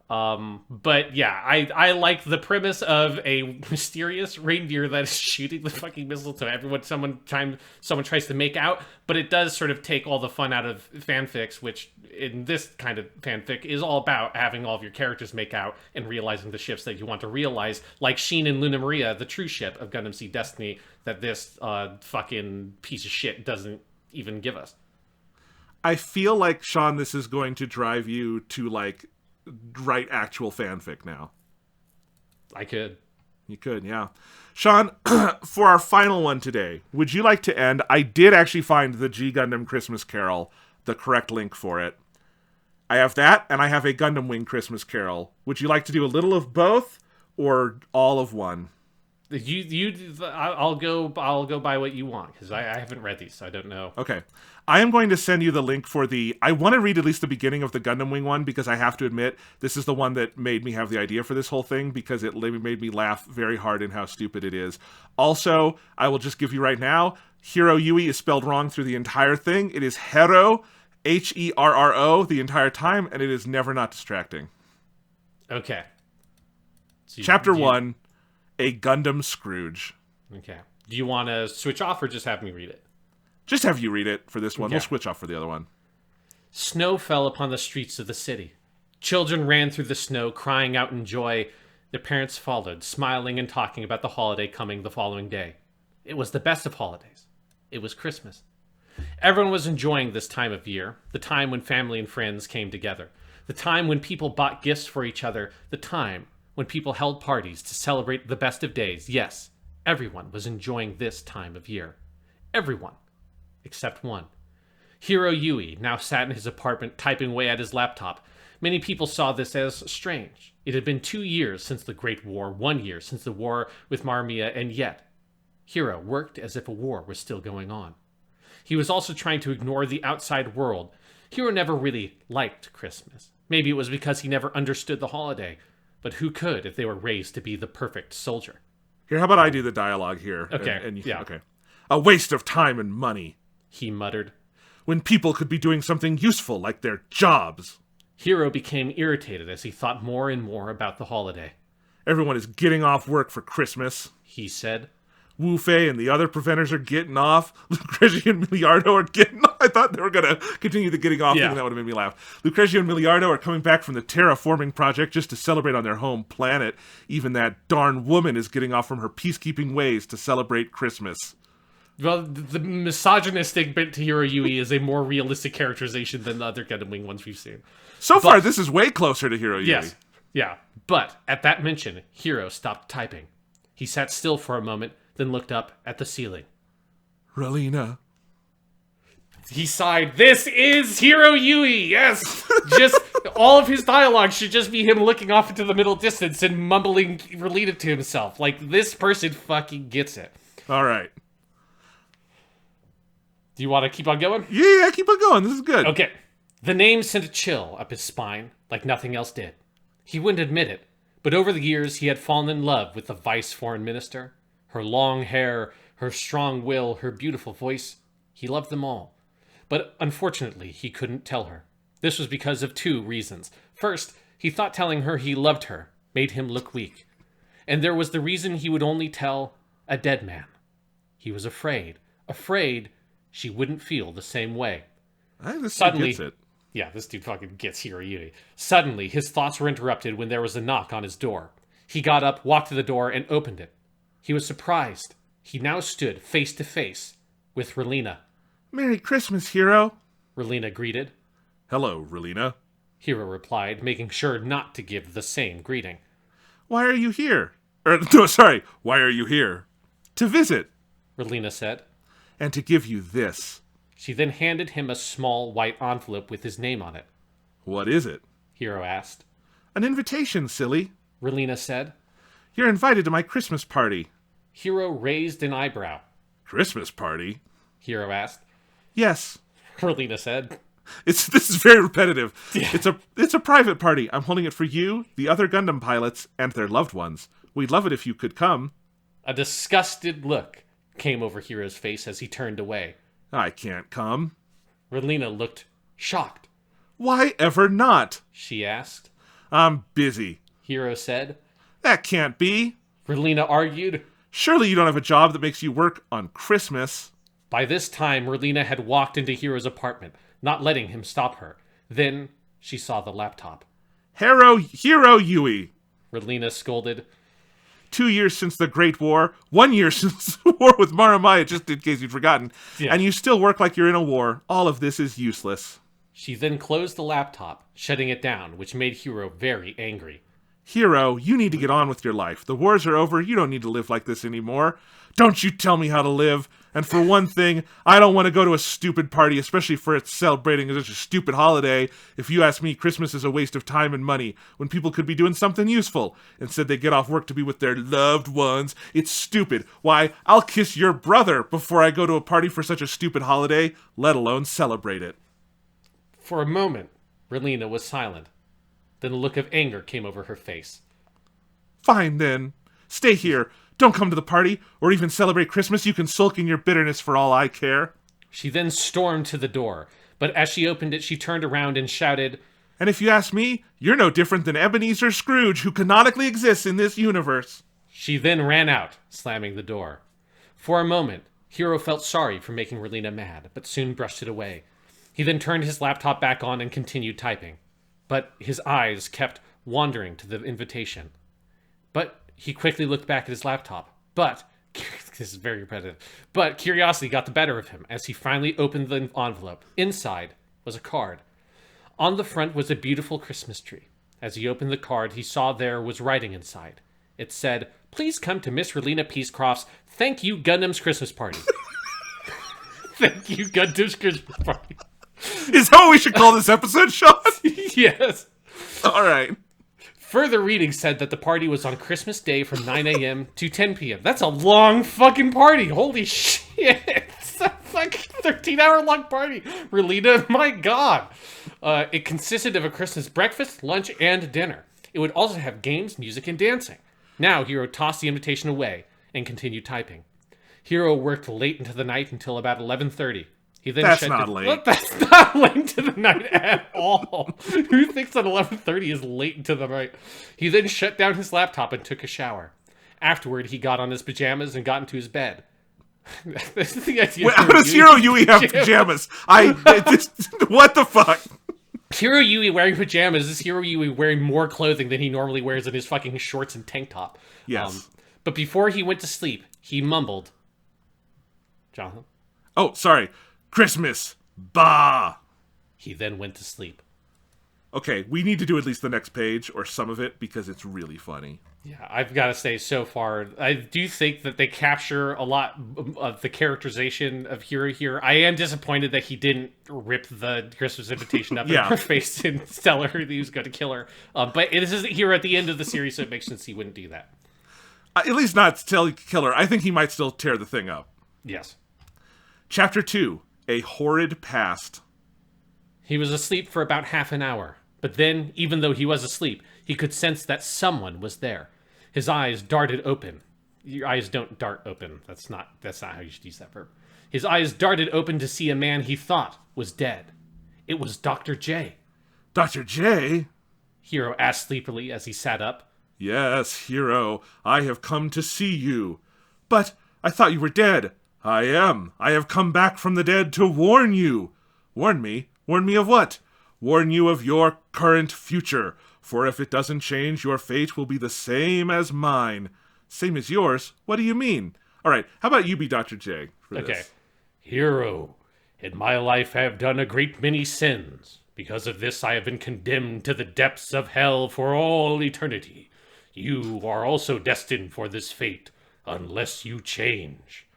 But yeah, I like the premise of a mysterious reindeer that is shooting the fucking mistletoe. Someone tries to make out, but it does sort of take all the fun out of fanfics, which in this kind of fanfic is all about having all of your characters make out and realizing the ships that you want to realize, like Sheen and Luna Maria, the true ship of Gundam Seed Destiny, that this fucking piece of shit doesn't even give us. I feel like, Sean, this is going to drive you to, like, write actual fanfic now. I could. You could, yeah. Sean, for our final one today, would you like to end? I did actually find the G Gundam Christmas Carol, the correct link for it. I have that, and I have a Gundam Wing Christmas Carol. Would you like to do a little of both, or all of one? I'll go by what you want, because I haven't read these, so I don't know. Okay. I am going to send you the link for I want to read at least the beginning of the Gundam Wing one, because I have to admit, this is the one that made me have the idea for this whole thing, because it made me laugh very hard in how stupid it is. Also, I will just give you right now, Hero Yui is spelled wrong through the entire thing. It is Hero, Herro, the entire time, and it is never not distracting. Okay. So Chapter 1, A Gundam Scrooge. Okay. Do you want to switch off or just have me read it? Just have you read it for this one. Okay. We'll switch off for the other one. Snow fell upon the streets of the city. Children ran through the snow, crying out in joy. Their parents followed, smiling and talking about the holiday coming the following day. It was the best of holidays. It was Christmas. Everyone was enjoying this time of year, the time when family and friends came together, the time when people bought gifts for each other, the time when people held parties to celebrate the best of days. Yes, everyone was enjoying this time of year. Everyone. Except one. Hero Yui now sat in his apartment typing away at his laptop. Many people saw this as strange. It had been 2 years since the Great War, 1 year since the war with Marmia, and yet Hero worked as if a war was still going on. He was also trying to ignore the outside world. Hero never really liked Christmas. Maybe it was because he never understood the holiday, but who could if they were raised to be the perfect soldier? Here, how about I do the dialogue here? Okay, yeah. Okay. A waste of time and money, he muttered. When people could be doing something useful like their jobs. Hero became irritated as he thought more and more about the holiday. Everyone is getting off work for Christmas, he said. Wu Fei and the other preventers are getting off. Lucrezia and Miliardo are getting off. I thought they were going to continue the getting off thing, and that would have made me laugh. Lucrezia and Miliardo are coming back from the terraforming project just to celebrate on their home planet. Even that darn woman is getting off from her peacekeeping ways to celebrate Christmas. Well, the misogynistic bit to Hero Yui is a more realistic characterization than the other Gundam Wing ones we've seen. So far, this is way closer to Hero Yui. Yes, yeah. But at that mention, Hero stopped typing. He sat still for a moment, then looked up at the ceiling. Relina. He sighed. This is Hero Yui, yes! Just, all of his dialogue should just be him looking off into the middle distance and mumbling related to himself. Like, this person fucking gets it. All right. Do you want to keep on going? Yeah, keep on going. This is good. Okay. The name sent a chill up his spine, like nothing else did. He wouldn't admit it, but over the years he had fallen in love with the vice foreign minister. Her long hair, her strong will, her beautiful voice. He loved them all. But unfortunately, he couldn't tell her. This was because of 2 reasons. First, he thought telling her he loved her made him look weak. And there was the reason he would only tell a dead man. He was afraid she wouldn't feel the same way. Suddenly, gets it. Yeah, this dude fucking gets Hero Yui. Suddenly, his thoughts were interrupted when there was a knock on his door. He got up, walked to the door, and opened it. He was surprised. He now stood face to face with Relina. Merry Christmas, Hero. Relina greeted. Hello, Relina. Hero replied, making sure not to give the same greeting. Why are you here? Why are you here? To visit, Relina said. And to give you this. She then handed him a small white envelope with his name on it. What is it? Hero asked. An invitation, silly, Relina said. You're invited to my Christmas party. Hero raised an eyebrow. Christmas party? Hero asked. Yes, Relina said. This is very repetitive. Yeah. It's a private party. I'm holding it for you, the other Gundam pilots, and their loved ones. We'd love it if you could come. A disgusted look came over Hero's face as he turned away. I can't come. Relina looked shocked. Why ever not? She asked. I'm busy. Hero said. That can't be. Relina argued. Surely you don't have a job that makes you work on Christmas. By this time, Relina had walked into Hero's apartment, not letting him stop her. Then she saw the laptop. Hero Yui. Relina scolded. 2 years since the Great War, 1 year since the war with Maramaya, just in case you'd forgotten, and you still work like you're in a war. All of this is useless. She then closed the laptop, shutting it down, which made Hero very angry. Hero, you need to get on with your life. The wars are over. You don't need to live like this anymore. Don't you tell me how to live. And for one thing, I don't want to go to a stupid party, especially for it's celebrating such a stupid holiday. If you ask me, Christmas is a waste of time and money when people could be doing something useful. Instead, they get off work to be with their loved ones. It's stupid. Why, I'll kiss your brother before I go to a party for such a stupid holiday, let alone celebrate it. For a moment, Relina was silent. Then a look of anger came over her face. Fine, then. Stay here. Don't come to the party, or even celebrate Christmas. You can sulk in your bitterness for all I care. She then stormed to the door, but as she opened it, she turned around and shouted, And if you ask me, you're no different than Ebenezer Scrooge, who canonically exists in this universe. She then ran out, slamming the door. For a moment, Hero felt sorry for making Relina mad, but soon brushed it away. He then turned his laptop back on and continued typing. But his eyes kept wandering to the invitation. But he quickly looked back at his laptop. But, this is very repetitive, but curiosity got the better of him as he finally opened the envelope. Inside was a card. On the front was a beautiful Christmas tree. As he opened the card, he saw there was writing inside. It said, "Please come to Miss Relina Peacecroft's Thank You Gundam's Christmas Party." Thank You Gundam's Christmas Party. Is that what we should call this episode, Sean? Yes. All right. Further reading said that the party was on Christmas Day from 9 a.m. to 10 p.m. That's a long fucking party. Holy shit. It's a fucking 13-hour-long party. Relina, my God. It consisted of a Christmas breakfast, lunch, and dinner. It would also have games, music, and dancing. Now, Hero tossed the invitation away and continued typing. Hero worked late into the night until about 11:30. He then That's not late. What? That's not late into the night at all. Who thinks that 11:30 is late into the night? He then shut down his laptop and took a shower. Afterward, he got on his pajamas and got into his bed. This is the idea. Wait, how does Hero Yui have pajamas? What the fuck? Hero Yui wearing pajamas is Hero Yui wearing more clothing than he normally wears in his fucking shorts and tank top. Yes. But before he went to sleep, he mumbled. Jonathan? Oh, sorry. Christmas. Bah. He then went to sleep. Okay, we need to do at least the next page, or some of it, because it's really funny. Yeah, I've got to say, so far, I do think that they capture a lot of the characterization of Hero here. I am disappointed that he didn't rip the Christmas invitation up in her face and tell her that he was going to kill her. But this is here at the end of the series, so it makes sense he wouldn't do that. At least not tell kill her. I think he might still tear the thing up. Yes. Chapter 2. A Horrid Past. He was asleep for about half an hour, but then, even though he was asleep, he could sense that someone was there. His eyes darted open. Your eyes don't dart open. That's not how you should use that verb. His eyes darted open to see a man he thought was dead. It was Dr. J. Dr. J? Hero asked sleepily as he sat up. Yes, Hero, I have come to see you. But I thought you were dead. I am. I have come back from the dead to warn you. Warn me? Warn me of what? Warn you of your current future. For if it doesn't change, your fate will be the same as mine. Same as yours? What do you mean? All right, how about you be Dr. J for this? Okay. Hero, in my life I have done a great many sins. Because of this I have been condemned to the depths of hell for all eternity. You are also destined for this fate, unless you change.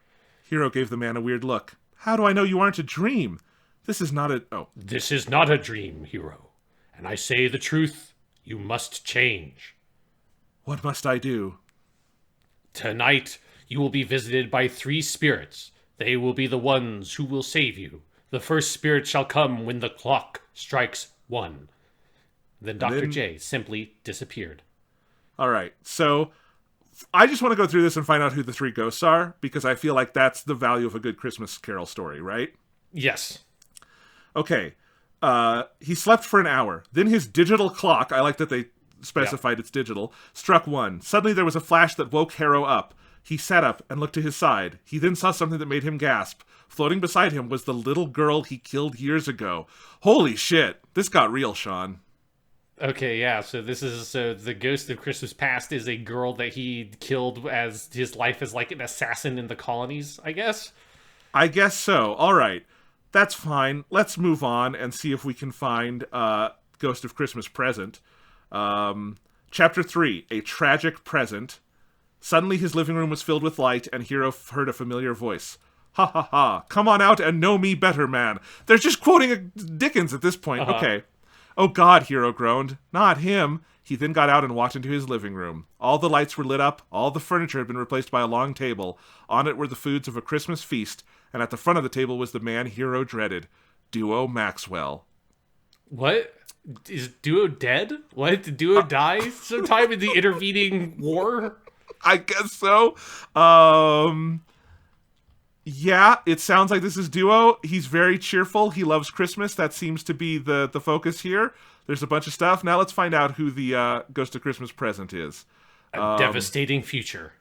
Hero gave the man a weird look. How do I know you aren't a dream? This is not a... Oh. This is not a dream, Hero. And I say the truth, you must change. What must I do? Tonight, you will be visited by 3 spirits. They will be the ones who will save you. The first spirit shall come when the clock strikes 1. Then Dr. J simply disappeared. All right, so I just want to go through this and find out who the 3 ghosts are, because I feel like that's the value of a good Christmas Carol story, right? Yes. Okay. He slept for an hour. Then his digital clock, I like that they specified it's digital, struck 1. Suddenly there was a flash that woke Hero up. He sat up and looked to his side. He then saw something that made him gasp. Floating beside him was the little girl he killed years ago. Holy shit. This got real, Sean. Okay, yeah, so the ghost of Christmas past is a girl that he killed as his life as like an assassin in the colonies, I guess? I guess so. All right. That's fine. Let's move on and see if we can find Ghost of Christmas Present. Chapter 3, A Tragic Present. Suddenly his living room was filled with light, and Hero heard a familiar voice. Ha ha ha. Come on out and know me better, man. They're just quoting Dickens at this point. Okay. Oh God, Hero groaned. Not him. He then got out and walked into his living room. All the lights were lit up, all the furniture had been replaced by a long table. On it were the foods of a Christmas feast, and at the front of the table was the man Hero dreaded, Duo Maxwell. What? Is Duo dead? What? Did Duo die sometime in the intervening war? I guess so. Yeah, it sounds like this is Duo. He's very cheerful. He loves Christmas. That seems to be the focus here. There's a bunch of stuff. Now let's find out who the Ghost of Christmas Present is. A devastating future.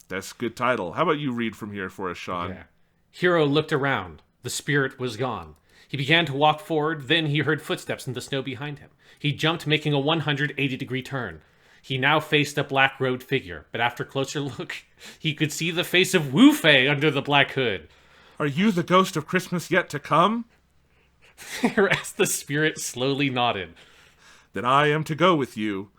That's a good title. How about you read from here for us, Sean? Yeah. Hero looked around. The spirit was gone. He began to walk forward, then he heard footsteps in the snow behind him. He jumped, making a 180-degree turn. He now faced a black-robed figure, but after closer look, he could see the face of Wu Fei under the black hood. Are you the ghost of Christmas yet to come? As the spirit slowly nodded. Then I am to go with you.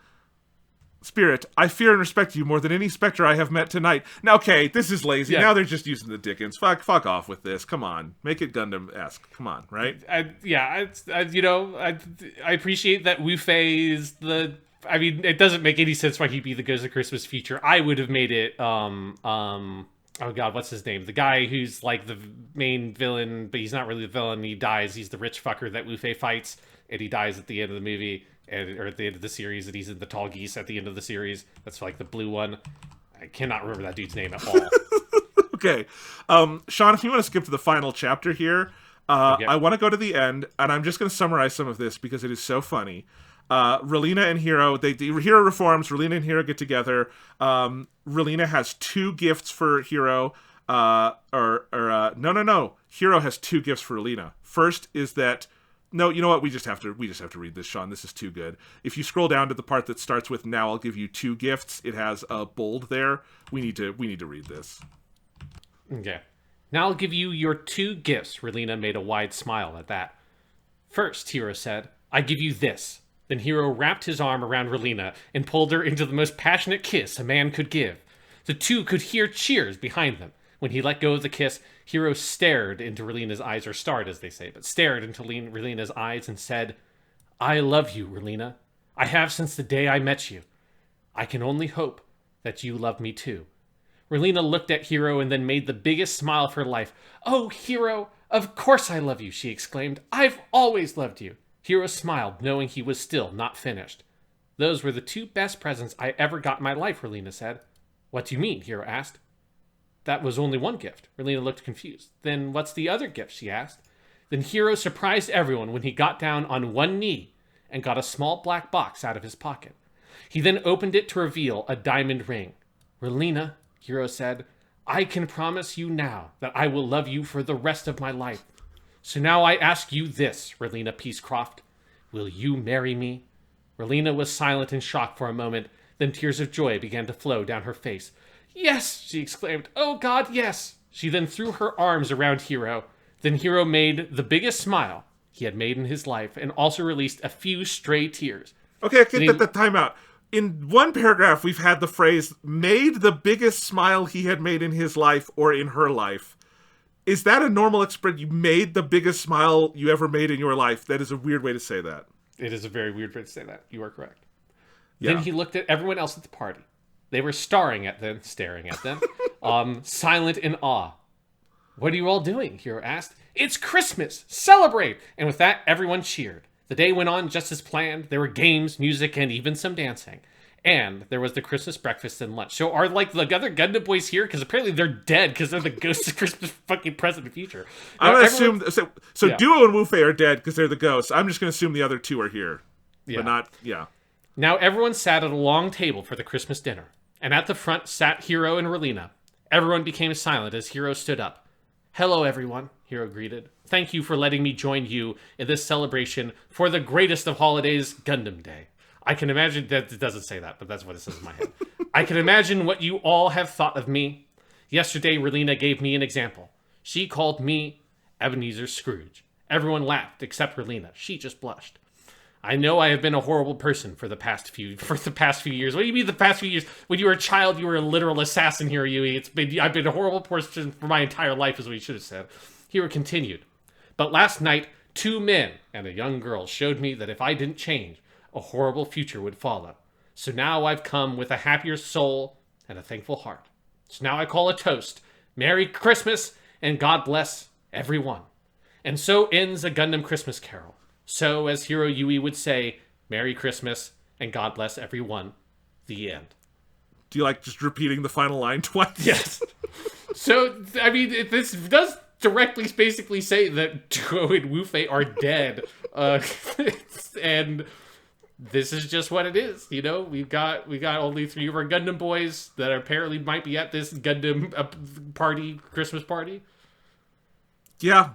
Spirit, I fear and respect you more than any specter I have met tonight. Now, okay, this is lazy. Yeah. Now they're just using the Dickens. Fuck off with this. Come on. Make it Gundam-esque. Come on, right? I appreciate that Wu Fei is the... I mean, it doesn't make any sense why he'd be the Ghost of Christmas future. I would have made it, oh god, what's his name? The guy who's like the main villain, but he's not really the villain. He dies. He's the rich fucker that Wu Fei fights, and he dies at the end of the movie, or at the end of the series, and he's in the tall geese at the end of the series. That's like the blue one. I cannot remember that dude's name at all. Okay. Sean, if you want to skip to the final chapter here, I want to go to the end, and I'm just going to summarize some of this because it is so funny. Relina and Hero, Hero reforms, Relina and Hero get together. Relina has 2 gifts for Hero. No. Hero has 2 gifts for Relina. First is that, no, you know what? We just have to read this, Sean. This is too good. If you scroll down to the part that starts with "Now I'll give you 2 gifts," it has a bold there. We need to read this. Okay. Now I'll give you your 2 gifts. Relina made a wide smile at that. First, Hero said, I give you this. Then Hero wrapped his arm around Relina and pulled her into the most passionate kiss a man could give. The 2 could hear cheers behind them. When he let go of the kiss, Hero stared into Relina's eyes, or starred as they say, but stared into Relina's eyes and said, I love you, Relina. I have since the day I met you. I can only hope that you love me too. Relina looked at Hero and then made the biggest smile of her life. Oh, Hero, of course I love you, she exclaimed. I've always loved you. Hero smiled, knowing he was still not finished. Those were the 2 best presents I ever got in my life, Relina said. What do you mean? Hero asked. That was only 1 gift. Relina looked confused. Then what's the other gift? She asked. Then Hero surprised everyone when he got down on 1 knee and got a small black box out of his pocket. He then opened it to reveal a diamond ring. Relina, Hero said, I can promise you now that I will love you for the rest of my life. So now I ask you this, Relina Peacecroft. Will you marry me? Relina was silent in shock for a moment, then tears of joy began to flow down her face. Yes, she exclaimed. Oh God, yes. She then threw her arms around Hero. Then Hero made the biggest smile he had made in his life and also released a few stray tears. Okay, time out. In 1 paragraph, we've had the phrase, made the biggest smile he had made in his life or in her life. Is that a normal expression? You made the biggest smile you ever made in your life. That is a weird way to say that. It is a very weird way to say that. You are correct. Yeah. Then he looked at everyone else at the party. They were staring at them, silent in awe. What are you all doing? Hero asked. It's Christmas! Celebrate! And with that, everyone cheered. The day went on just as planned. There were games, music, and even some dancing. And there was the Christmas breakfast and lunch. So are, like, the other Gundam boys here? Because apparently they're dead, because they're the ghosts of Christmas fucking present and future. I'm going to assume... So yeah. Duo and Wu-Fei are dead because they're the ghosts. I'm just going to assume the other two are here. Yeah. But not... Yeah. Now everyone sat at a long table for the Christmas dinner. And at the front sat Hiro and Relina. Everyone became silent as Hiro stood up. "Hello, everyone," Hiro greeted. "Thank you for letting me join you in this celebration for the greatest of holidays, Gundam Day. I can imagine that it doesn't say that, but that's what it says in my head. I can imagine what you all have thought of me. Yesterday, Relina gave me an example. She called me Ebenezer Scrooge. Everyone laughed except Relina. She just blushed. I know I have been a horrible person for the past few years. What do you mean the past few years? When you were a child, you were a literal assassin here, Yui. I've been a horrible person for my entire life, is what he should have said." Hiro continued. "But last night, 2 men and a young girl showed me that if I didn't change, a horrible future would follow. So now I've come with a happier soul and a thankful heart. So now I call a toast. Merry Christmas and God bless everyone." And so ends a Gundam Christmas carol. So, as Hiro Yui would say, Merry Christmas and God bless everyone. The end. Do you like just repeating the final line twice? Yes. So, I mean, this does directly basically say that Duo and Wu-Fei are dead. And this is just what it is. You know, we got only 3 of our Gundam boys that apparently might be at this Gundam Christmas party. Yeah.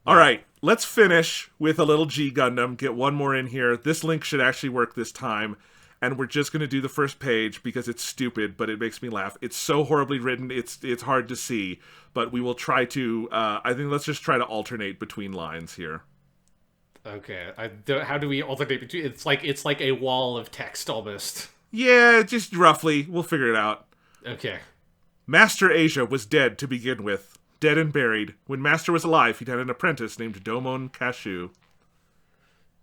All right, let's finish with a little G Gundam, get one more in here. This link should actually work this time, and we're just going to do the first page because it's stupid, but it makes me laugh. It's so horribly written, it's hard to see, but we will try to, I think let's just try to alternate between lines here. Okay, how do we alternate between, it's like a wall of text almost. Yeah, just roughly, we'll figure it out. Okay. Master Asia was dead to begin with. Dead and buried. When Master was alive, he'd had an apprentice named Domon Kashu.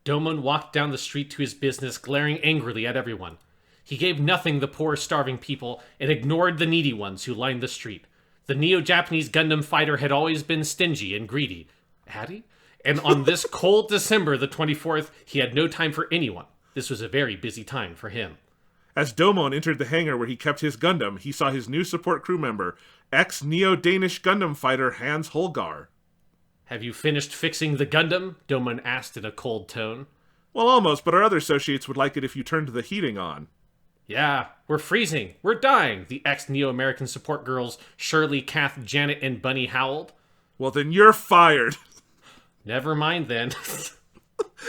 Domon walked down the street to his business, glaring angrily at everyone. He gave nothing the poor, starving people and ignored the needy ones who lined the street. The Neo-Japanese Gundam fighter had always been stingy and greedy. Had he? And on this cold December the 24th, he had no time for anyone. This was a very busy time for him. As Domon entered the hangar where he kept his Gundam, he saw his new support crew member, ex-Neo-Danish Gundam fighter Hans Holgar. "Have you finished fixing the Gundam?" Domon asked in a cold tone. "Well, almost, but our other associates would like it if you turned the heating on." "Yeah, we're freezing. We're dying," the ex-Neo-American support girls Shirley, Kath, Janet, and Bunny howled. "Well, then you're fired." "Never mind, then."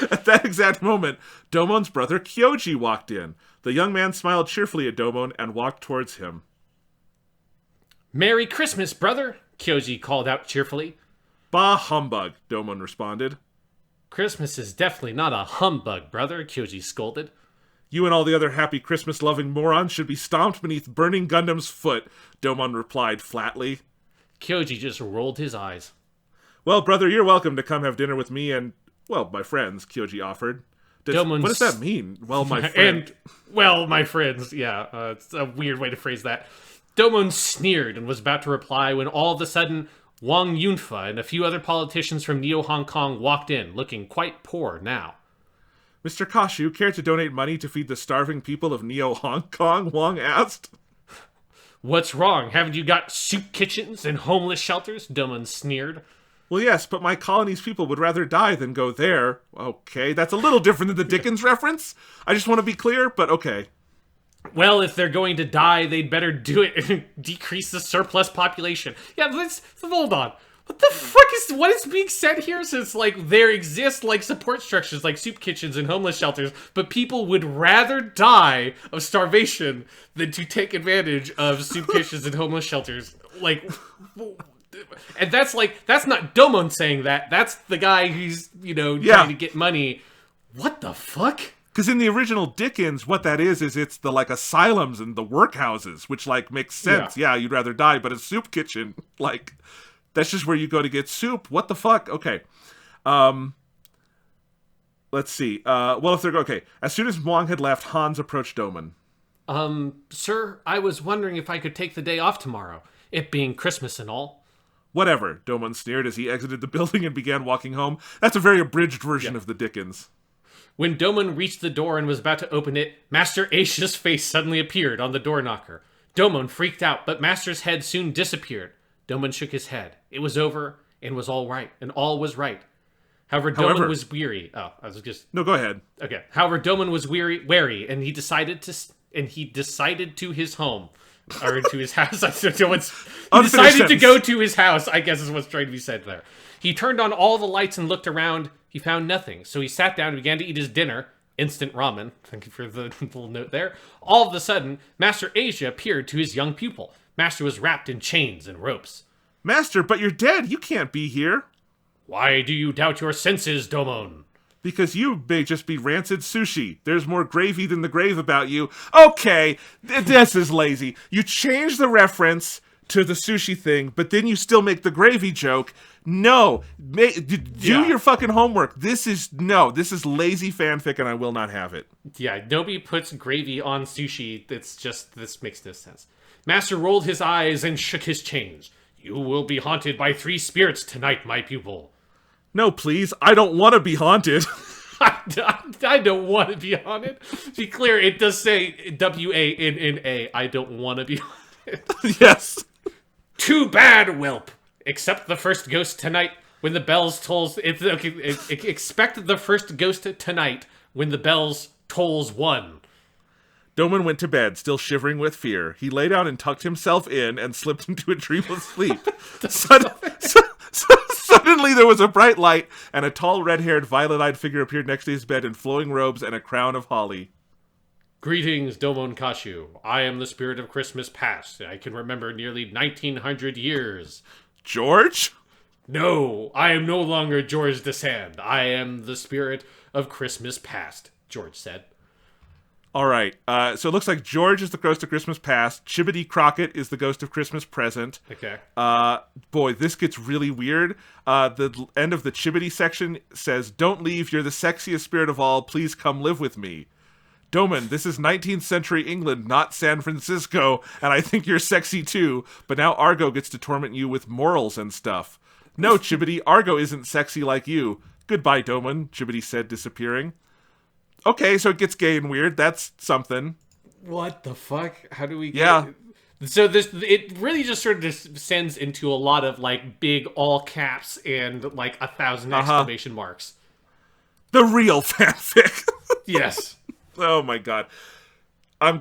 At that exact moment, Domon's brother Kyoji walked in. The young man smiled cheerfully at Domon and walked towards him. "Merry Christmas, brother," Kyoji called out cheerfully. "Bah humbug," Domon responded. "Christmas is definitely not a humbug, brother," Kyoji scolded. "You and all the other happy Christmas-loving morons should be stomped beneath burning Gundam's foot," Domon replied flatly. Kyoji just rolled his eyes. "Well, brother, you're welcome to come have dinner with me and, well, my friends," Kyoji offered. What does that mean? Well, my friend. My friends. Yeah, it's a weird way to phrase that. Domon sneered and was about to reply when all of a sudden Wang Yunfa and a few other politicians from Neo-Hong Kong walked in, looking quite poor now. "Mr. Kashu, care to donate money to feed the starving people of Neo-Hong Kong?" Wang asked. "What's wrong? Haven't you got soup kitchens and homeless shelters?" Domon sneered. "Well, yes, but my colony's people would rather die than go there." Okay, that's a little different than the Dickens reference. I just want to be clear, but okay. "Well, if they're going to die, they'd better do it and decrease the surplus population." Yeah, let's hold on. What is being said here? Since, like, there exist, like, support structures, like soup kitchens and homeless shelters, but people would rather die of starvation than to take advantage of soup kitchens and homeless shelters. Like, and that's not Domon saying that. That's the guy who's, trying to get money. What the fuck? Because in the original Dickens, what that is it's the, like, asylums and the workhouses, which, like, makes sense. Yeah, you'd rather die, but a soup kitchen, like, that's just where you go to get soup. What the fuck? Okay. Let's see. Okay. As soon as Wang had left, Hans approached Domon. Sir, I was wondering if I could take the day off tomorrow, it being Christmas and all." Whatever, Domon sneered as he exited the building and began walking home. That's a very abridged version of the Dickens. When Domon reached the door and was about to open it, Master Asia's face suddenly appeared on the door knocker. Domon freaked out, but Master's head soon disappeared. Domon shook his head. It was over, and was all right, and all was right. However, Domon was weary. Oh, I was just... No, go ahead. Okay. However, Domon was wary, and he decided to his home. Or to his house. I don't know what's... He decided to go to his house, I guess is what's trying to be said there. He turned on all the lights and looked around. He found nothing. So he sat down and began to eat his dinner. Instant ramen. Thank you for the little note there. All of a sudden, Master Asia appeared to his young pupil. Master was wrapped in chains and ropes. Master, but you're dead. You can't be here. Why do you doubt your senses, Domon? Because you may just be rancid sushi. There's more gravy than the grave about you. Okay, this is lazy. You change the reference to the sushi thing, but then you still make the gravy joke. No, do your fucking homework. This is lazy fanfic, and I will not have it. Yeah, nobody puts gravy on sushi. This makes no sense. Master rolled his eyes and shook his chains. You will be haunted by 3 spirits tonight, my pupil. No, please. I don't want to be haunted. I don't want to be haunted. To be clear, it does say W-A-N-N-A. I don't want to be haunted. Yes. Too bad, whelp. Accept the first ghost tonight when the bells tolls... Expect the first ghost tonight when the bells tolls 1. Domon went to bed, still shivering with fear. He lay down and tucked himself in and slipped into a dreamless sleep. Suddenly there was a bright light, and a tall, red-haired, violet-eyed figure appeared next to his bed in flowing robes and a crown of holly. Greetings, Domon Kashu. I am the spirit of Christmas past. I can remember nearly 1900 years. George? No, I am no longer George the Sand. I am the spirit of Christmas past, George said. All right, so it looks like George is the ghost of Christmas past. Chibbity Crockett is the ghost of Christmas present. Okay. Boy, this gets really weird. The end of the Chibbity section says, "Don't leave, you're the sexiest spirit of all. Please come live with me." Domon, this is 19th century England, not San Francisco, and I think you're sexy too, but now Argo gets to torment you with morals and stuff. No, Chibbity, Argo isn't sexy like you. Goodbye, Domon, Chibbity said, disappearing. Okay, so it gets gay and weird. That's something. What the fuck? How do we get... Yeah. So it really just sort of descends into a lot of, like, big all caps and, like, 1,000 exclamation marks. The real fanfic. Yes. Oh my god.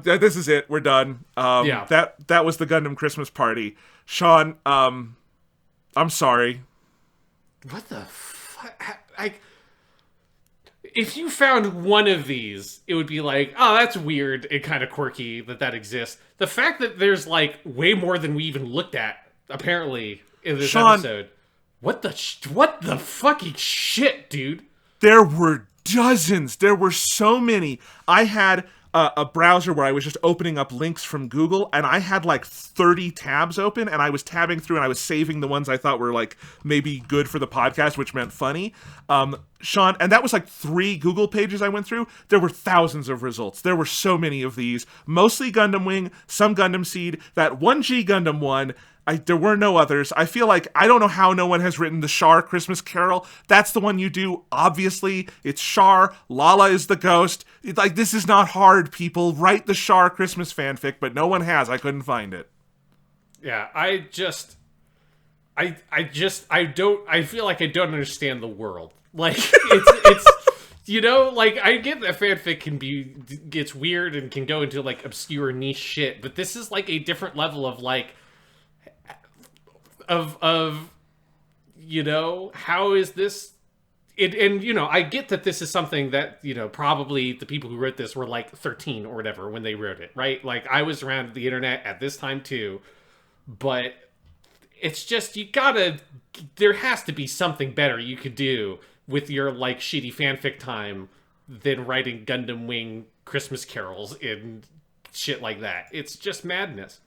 This is it. We're done. Yeah. That was the Gundam Christmas party. Sean, I'm sorry. What the fuck? If you found one of these, it would be like, oh, that's weird and kind of quirky that exists. The fact that there's, like, way more than we even looked at, apparently, in this episode. What the fucking shit, dude? There were dozens. There were so many. I had a browser where I was just opening up links from Google, and I had like 30 tabs open, and I was tabbing through, and I was saving the ones I thought were like maybe good for the podcast, which meant funny. Sean, and that was like 3 Google pages I went through. There were thousands of results. There were so many of these, mostly Gundam Wing, some Gundam SEED, that 1G Gundam one. There were no others. I feel like, I don't know how no one has written the Char Christmas Carol. That's the one you do. Obviously, it's Char. Lala is the ghost. It's like, this is not hard, people. Write the Char Christmas fanfic, but no one has. I couldn't find it. Yeah, I feel like I don't understand the world. Like, it's you know, like, I get that fanfic gets weird and can go into, like, obscure niche shit, but this is, like, a different level of, like, of you know, how is this and you know, I get that this is something that, you know, probably the people who wrote this were like 13 or whatever when they wrote it, right? Like, I was around the internet at this time too, but it's just, there has to be something better you could do with your, like, shitty fanfic time than writing Gundam Wing Christmas carols and shit like that. It's just madness.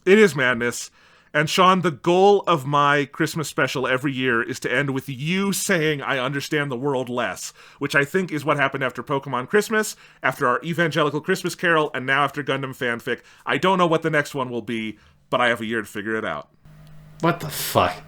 It is madness. And Sean, the goal of my Christmas special every year is to end with you saying I understand the world less, which I think is what happened after Pokemon Christmas, after our Evangelical Christmas Carol, and now after Gundam fanfic. I don't know what the next one will be, but I have a year to figure it out. What the fuck?